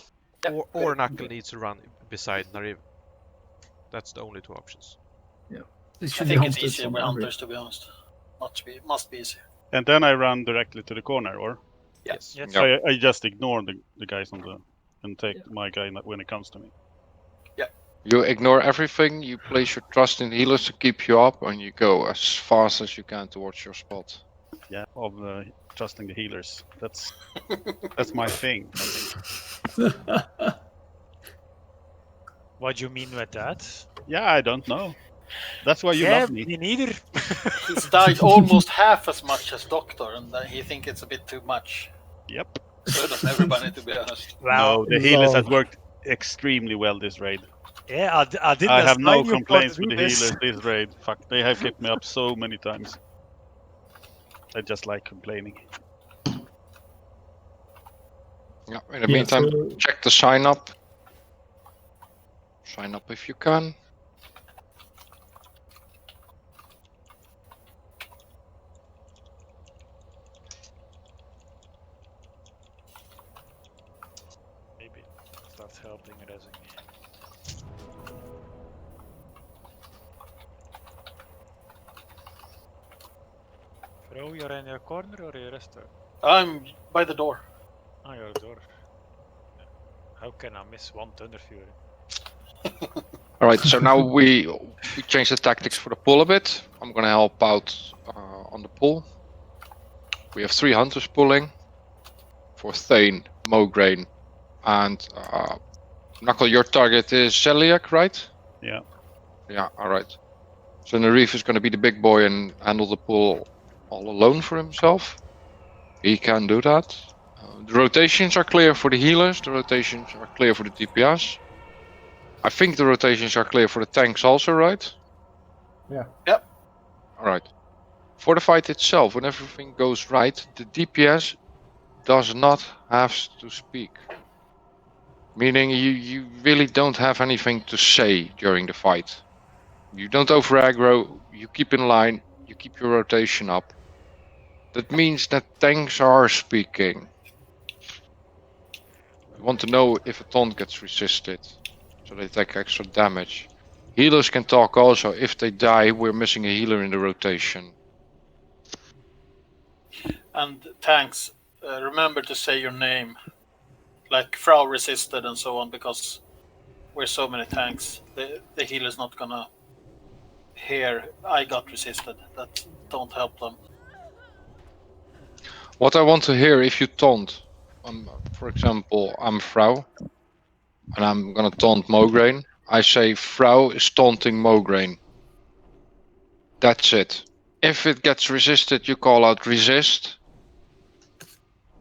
Or Knuckle needs to run beside Nariv. That's the only two options. Yeah. I think it's easier with hunters, to be honest. Must be easier. And then I run directly to the corner, or? Yes. So I just ignore the guys on the and take my guy when it comes to me. You ignore everything, you place your trust in healers to keep you up, and you go as fast as you can towards your spot. Yeah, of trusting the healers. That's my thing. What do you mean with that? Yeah, I don't know. That's why you love me. Me neither. He's died almost half as much as Doctor, and he think it's a bit too much. Yep. So does everybody, to be honest. No, the healers has worked extremely well this raid. Yeah, I didn't. I have no assign you for complaints to with do the this. healers this raid. Fuck, they have kept me up so many times. I just like complaining. Yeah, in the meantime, check the sign up. Sign up if you can. Maybe start helping resing. Bro, you're in your corner or your restaurant? I'm by the door. Oh, your door. How can I miss one Thunder Fury? All right, so now we change the tactics for the pull a bit. I'm gonna help out on the pull. We have 3 hunters pulling for Thane, Mograine, and Knuckle. Your target is Celiac, right? Yeah. Yeah. All right. So Narif is gonna be the big boy and handle the pull all alone for himself. He can do that. The rotations are clear for the healers. The rotations are clear for the DPS. I think the rotations are clear for the tanks also, right? Yeah. Yep. All right. For the fight itself, when everything goes right, the DPS does not have to speak. Meaning you really don't have anything to say during the fight. You don't over aggro, you keep in line, you keep your rotation up. That means that tanks are speaking. We want to know if a taunt gets resisted, so they take extra damage. Healers can talk also. If they die, we're missing a healer in the rotation. And tanks, remember to say your name, like Frau resisted and so on, because we're so many tanks. The healer's not gonna hear I got resisted. That don't help them. What I want to hear, if you taunt, for example, I'm Frau, and I'm gonna taunt Mograine. I say Frau is taunting Mograine. That's it. If it gets resisted, you call out resist.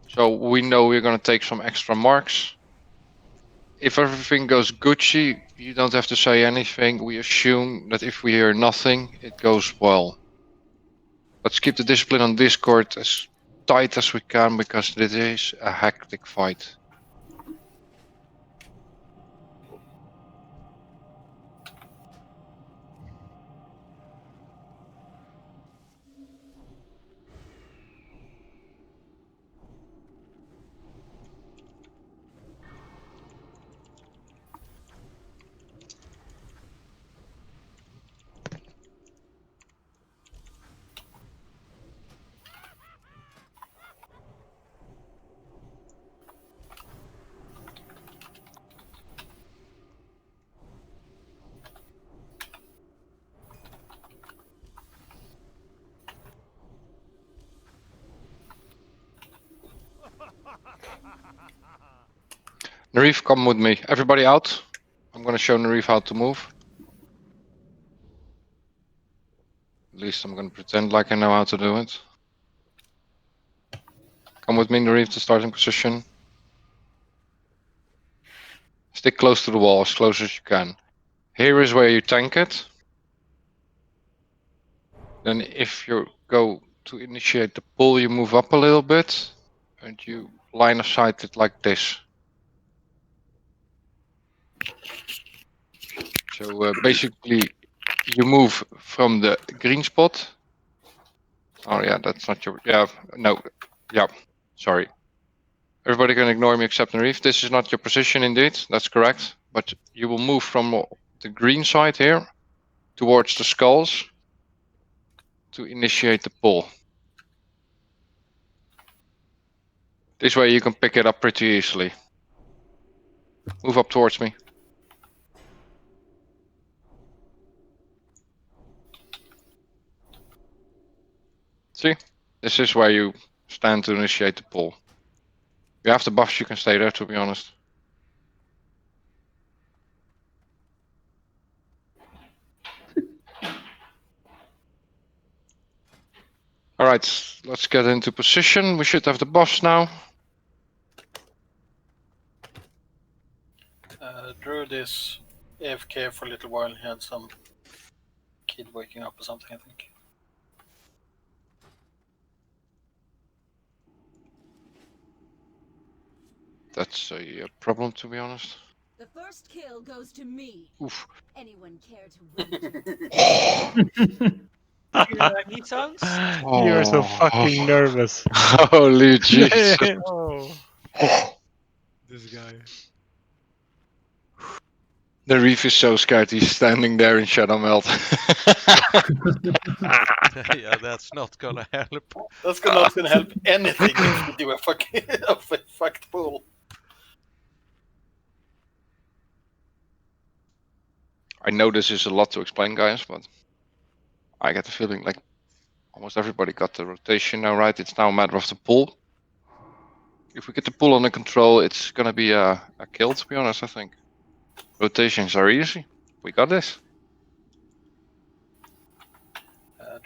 So we know we're gonna take some extra marks. If everything goes Gucci, you don't have to say anything. We assume that if we hear nothing, it goes well. Let's keep the discipline on Discord as tight as we can, because this is a hectic fight. Narif, come with me. Everybody out. I'm gonna show Narif how to move. At least I'm gonna pretend like I know how to do it. Come with me, Narif, to starting position. Stick close to the wall, as close as you can. Here is where you tank it. Then if you go to initiate the pull, you move up a little bit, and you line of sight it like this. So basically, you move from the green spot. Oh yeah, that's not your, yeah, no, yeah, sorry. Everybody can ignore me except Narif. This is not your position indeed, that's correct. But you will move from the green side here towards the skulls to initiate the pull. This way you can pick it up pretty easily. Move up towards me. See? This is where you stand to initiate the pull. You have the buffs, you can stay there, to be honest. Alright, let's get into position. We should have the buffs now. Druid is AFK for a little while. He had some kid waking up or something, I think. That's a problem, to be honest. The first kill goes to me. Oof. Anyone care to win? You like neat sounds? You're so fucking nervous. Holy Jesus. Oh. This guy. The reef is so scared he's standing there in Shadow Melt. Yeah, that's not gonna help. That's not gonna help anything if you do a fucked pull. I know this is a lot to explain, guys, but I get the feeling like almost everybody got the rotation now, right? It's now a matter of the pull. If we get the pull under control, it's gonna be a kill, to be honest, I think. Rotations are easy. We got this.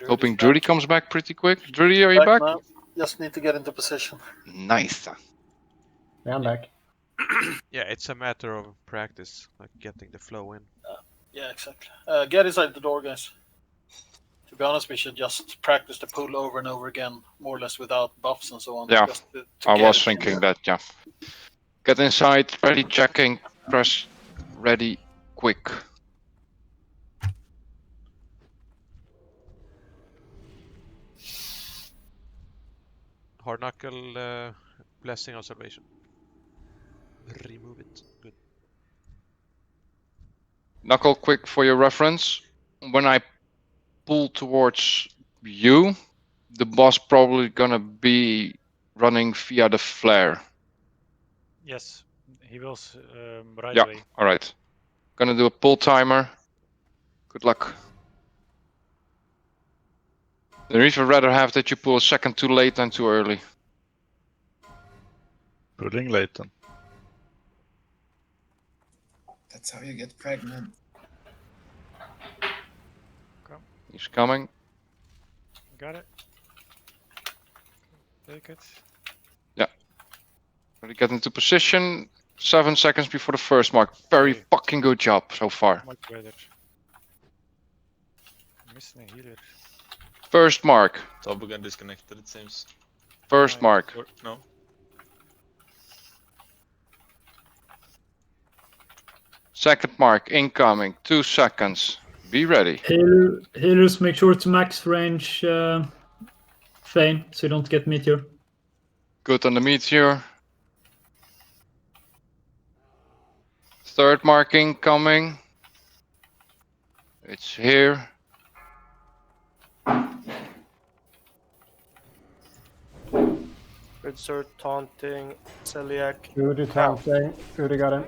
Hoping Drudy comes back pretty quick. Drudy, are you back? Now. Just need to get into position. Nice. Yeah, I'm back. Yeah, it's a matter of practice, like getting the flow in. Yeah, exactly. Get inside the door, guys. To be honest, we should just practice the pull over and over again, more or less without buffs and so on. Yeah, just to I get was it. thinking that, yeah. Get inside, ready checking, press ready quick. Hard knuckle, blessing on salvation. Remove it. Good. Knuckle quick for your reference. When I pull towards you, the boss probably gonna be running via the flare. Yes, he will right Yeah, away. alright. Gonna do a pull timer. Good luck. I'd even rather have that you pull a second too late than too early. Pulling late then. That's how you get pregnant. He's coming. Got it. Take it. Yeah. Ready, get into position. 7 seconds before the first mark. Very fucking good job so far. Much better. Missing a healer. First mark. Toboggan disconnected, it seems. First mark. Or, no. Second mark incoming. 2 seconds. Be ready. Healers, make sure to max range Feign, so you don't get meteor. Good on the meteor. Third mark incoming. It's here. Red Sword, taunting, Celiac. Rudy taunting. Rudy got him.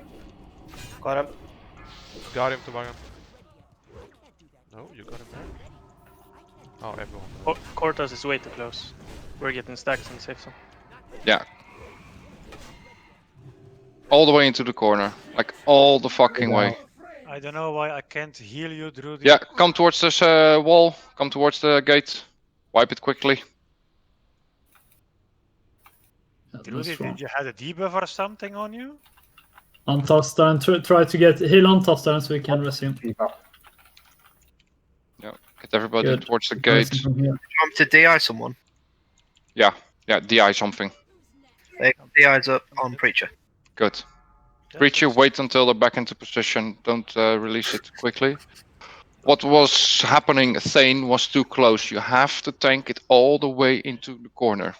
Got him. Got him, Toboggan. No, you got him there. Oh, everyone. Cortas is way too close. We're getting stacks in safe zone. Yeah. All the way into the corner. Like all the fucking way. I don't know why I can't heal you, Drudy. Yeah, come towards this wall. Come towards the gate. Wipe it quickly. Drudy, did you have a debuff or something on you? On Tostaren, try to get heal on Tostaren so we can resume. Yeah, get everybody Good. towards the gate. Do you want me to DI someone? Yeah, DI something. DI's up on Preacher. Good. Preacher, wait until they're back into position. Don't release it quickly. What was happening, Thane, was too close. You have to tank it all the way into the corner.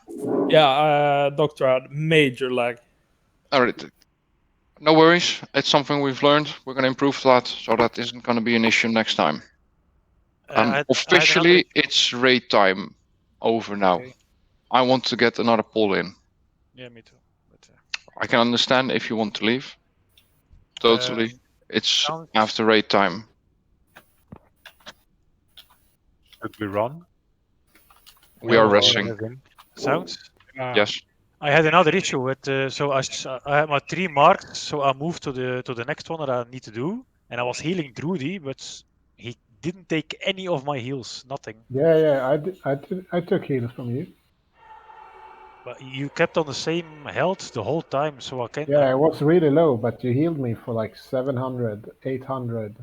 Yeah, Doctor had major lag. Alright. No worries. It's something we've learned. We're going to improve that, so that isn't going to be an issue next time. Officially, it's raid time over now. Okay. I want to get another pull in. Yeah, me too. But, I can understand if you want to leave. Totally. It's after raid time. Should we run? We are rushing. Sounds? Yes. I had another issue with so I had my 3 marks, so I moved to the next one that I need to do, and I was healing Drudy, but he didn't take any of my heals, nothing. Yeah, I took heals from you. But you kept on the same health the whole time, so I can't. Yeah, it was really low, but you healed me for like 700, 800,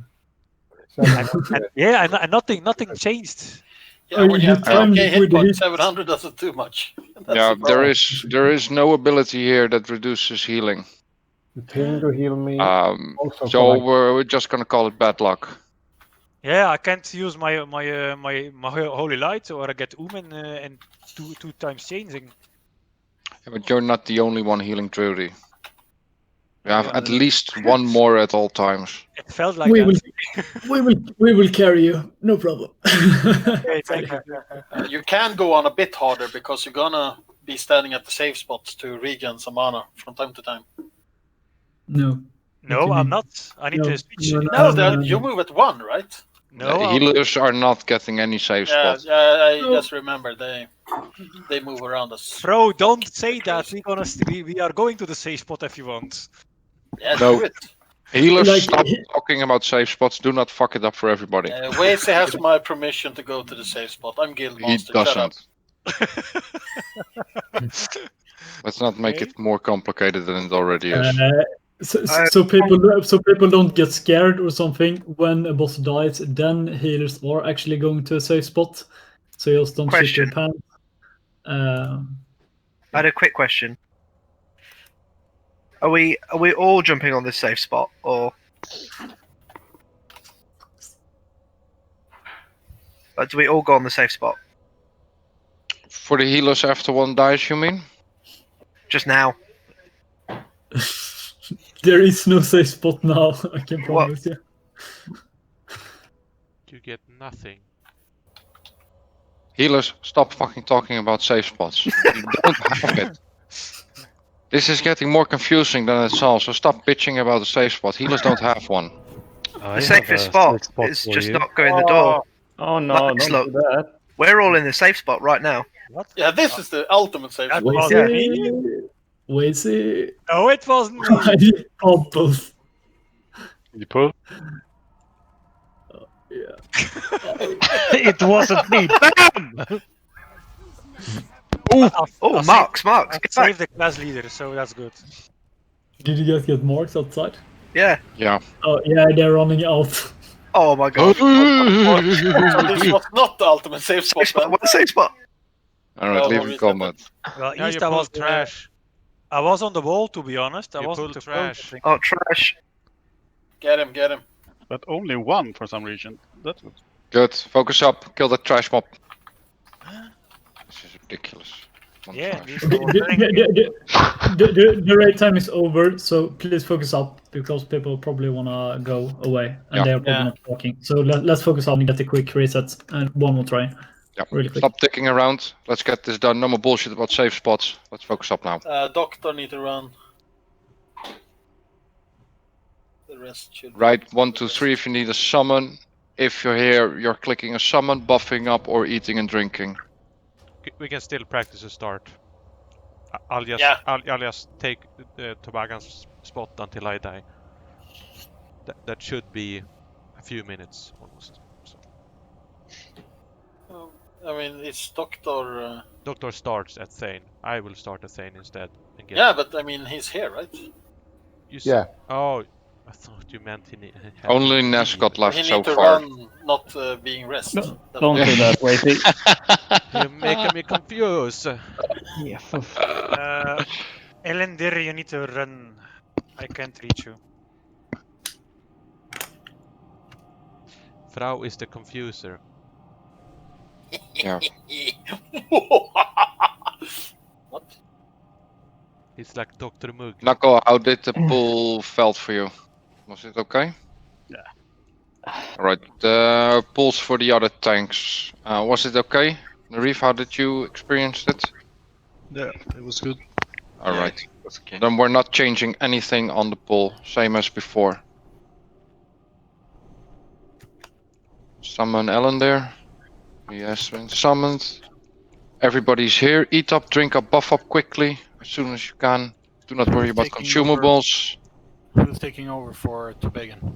700. Yeah, and nothing changed. Yeah, when you have 10k hit points, 700 doesn't do much. That's Yeah, the problem. there is no ability here that reduces healing. The Pingo heal me. Also So for like, we're just gonna call it bad luck. Yeah, I can't use my holy light, or I get Omen and two times changing. Yeah, but you're not the only one healing Drudy. You have at least one more at all times. It felt like we that. we will carry you, no problem. Okay, thank you. You can go on a bit harder because you're gonna be standing at the safe spots to regen some mana from time to time. No. No, I'm not. I need to switch. You move at 1, right? No, The healers are not getting any safe Yeah, spots. I just remember they move around us. Bro, don't say that. We are going to the safe spot if you want. Yeah, No. do it. Healers, stop talking about safe spots. Do not fuck it up for everybody. Wazy has my permission to go to the safe spot. I'm guild He master. Shut up. doesn't. Let's not make it more complicated than it already is. So people don't get scared or something when a boss dies. Then healers are actually going to a safe spot, so you just don't shit your pants. I had a quick question. Are we all jumping on this safe spot, or do we all go on the safe spot? For the healers after one dies, you mean? Just now. There is no safe spot now. I can promise you. You get nothing. Healers, stop fucking talking about safe spots. You don't have it. This is getting more confusing than it's all, so stop bitching about the safe spot. Healers don't have one. The safest spot is just not going the door. Oh no, Max, don't look, do that. we're all in the safe spot right now. What? Yeah, this is the ultimate safe spot. Wazy. No, it wasn't me. I can't both. You pull? Yeah. It wasn't me. Bam! Oh, Marks. Save the class leader, so that's good. Did you guys get marks outside? Yeah. Yeah. Oh yeah, they're running out. Oh my god. So this was not the ultimate safe spot. What the safe spot? Alright, leave in combat. Well, Yeah, East, you I was pulled trash. I was on the wall, to be honest. I You wasn't pulled too close, trash. I think. Oh, trash. Get him. But only one for some reason. That's good. Good. Focus up. Kill that trash mob. This is ridiculous. One Yeah, trash. The raid time is over, so please focus up because people probably wanna go away and Yeah. they are probably not talking. So let's focus up and get a quick reset and one more try. Yeah. Really quick. Stop dicking around. Let's get this done. No more bullshit about safe spots. Let's focus up now. Doctor need to run. The rest should. Right, 1, 2, 3 if you need a summon. If you're here, you're clicking a summon, buffing up, or eating and drinking. We can still practice a start. I'll just take Tobagan's spot until I die. That should be a few minutes almost. So. I mean, it's Doctor. Doctor starts at Thane. I will start at Thane instead. And get Yeah, but I mean, he's here, right? Yeah. Oh, I thought you meant he had Only to Ness leave. got left He so need to far. run, not being rest. No, don't do that, Wazy. You're making me confused. Yeah. Elendir, you need to run. I can't reach you. Frau is the confuser. Yeah. What? It's like Dr. Mug. Knuckle, how did the pull felt for you? Was it okay? Yeah. Alright, the pulls for the other tanks. Was it okay? Reef, how did you experience it? Yeah, it was good. Alright. That's okay. Then we're not changing anything on the pull, same as before. Summon Ellen there. He has been summoned. Everybody's here. Eat up, drink up, buff up quickly as soon as you can. Do not worry about consumables. Who's taking over for Tobagan?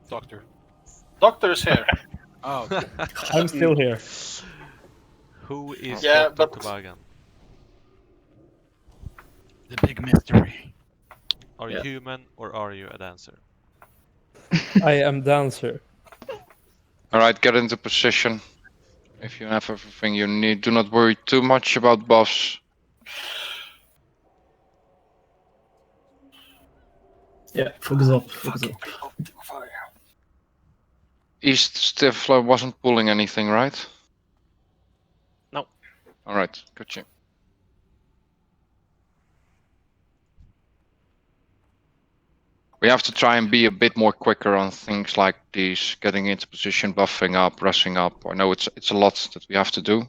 Doctor. Doctor's here. Oh, okay. I'm still here. Who is Yeah, Dr. but- Tobagan? The big mystery. Are you human or are you a dancer? I am dancer. Alright, get into position. If you have everything you need, do not worry too much about buffs. Yeah, focus up. East Stifler wasn't pulling anything, right? No. Alright, gotcha. We have to try and be a bit more quicker on things like these, getting into position, buffing up, rushing up. I know it's a lot that we have to do,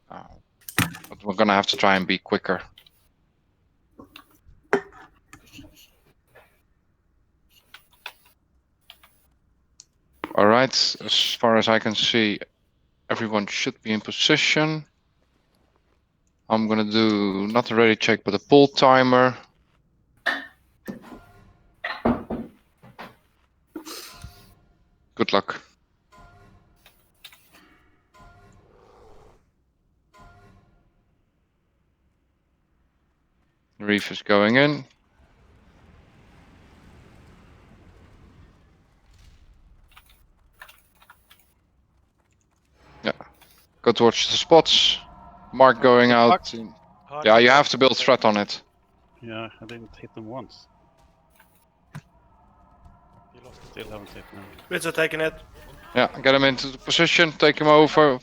but we're gonna have to try and be quicker. Alright, as far as I can see, everyone should be in position. I'm gonna do not a ready check, but a pull timer. Good luck. Reef is going in. Yeah. Go towards the spots. Mark going out. Yeah, you have to build threat on it. Yeah, I didn't hit them once. Still haven't hit them. Ritz taking it. Yeah, get him into the position. Take him over.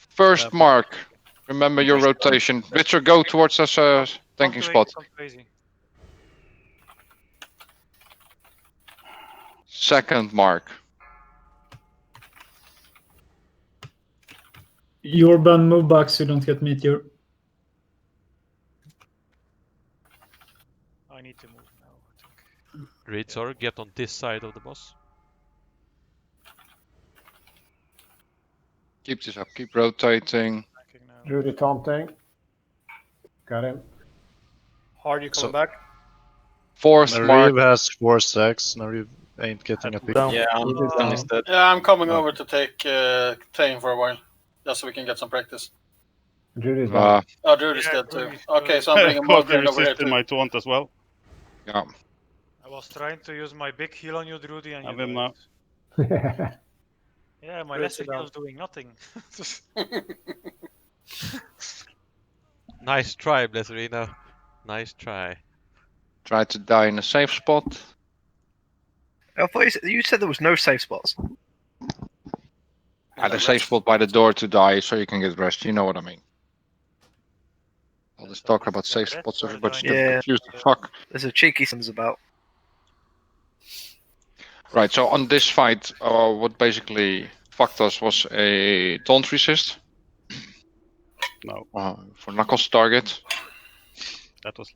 First mark. Remember your rotation. Witcher, go towards us tanking spot. Second mark. Your band move back so you don't get meteor. I need to move now. Raidsar, get on this side of the boss. Keep this up. Keep rotating. Druid taunting. Got him. Hard, you coming back? Fourth mark. Nariv has 4 stacks. Nariv ain't getting a pick. Yeah, I'm coming over to take Tane for a while. Just so we can get some practice. Druid is down. Oh, Druid is dead too. Okay, so I'm bringing Morgan over here too. my taunt as well. Yeah. I was trying to use my big heal on you, Drudy, and Have you him died. now. Yeah, my Ritz lesser down. heal's doing nothing. Nice try, Blesserino. Nice try. Try to die in a safe spot. I thought you said there was no safe spots. At a safe spot by the door to die so you can get rest. You know what I mean. All this talk about safe spots, everybody's getting confused. Fuck. There's a cheeky sums about. Right, so on this fight, what basically fucked us was a taunt resist. No. For Knuckles target. That was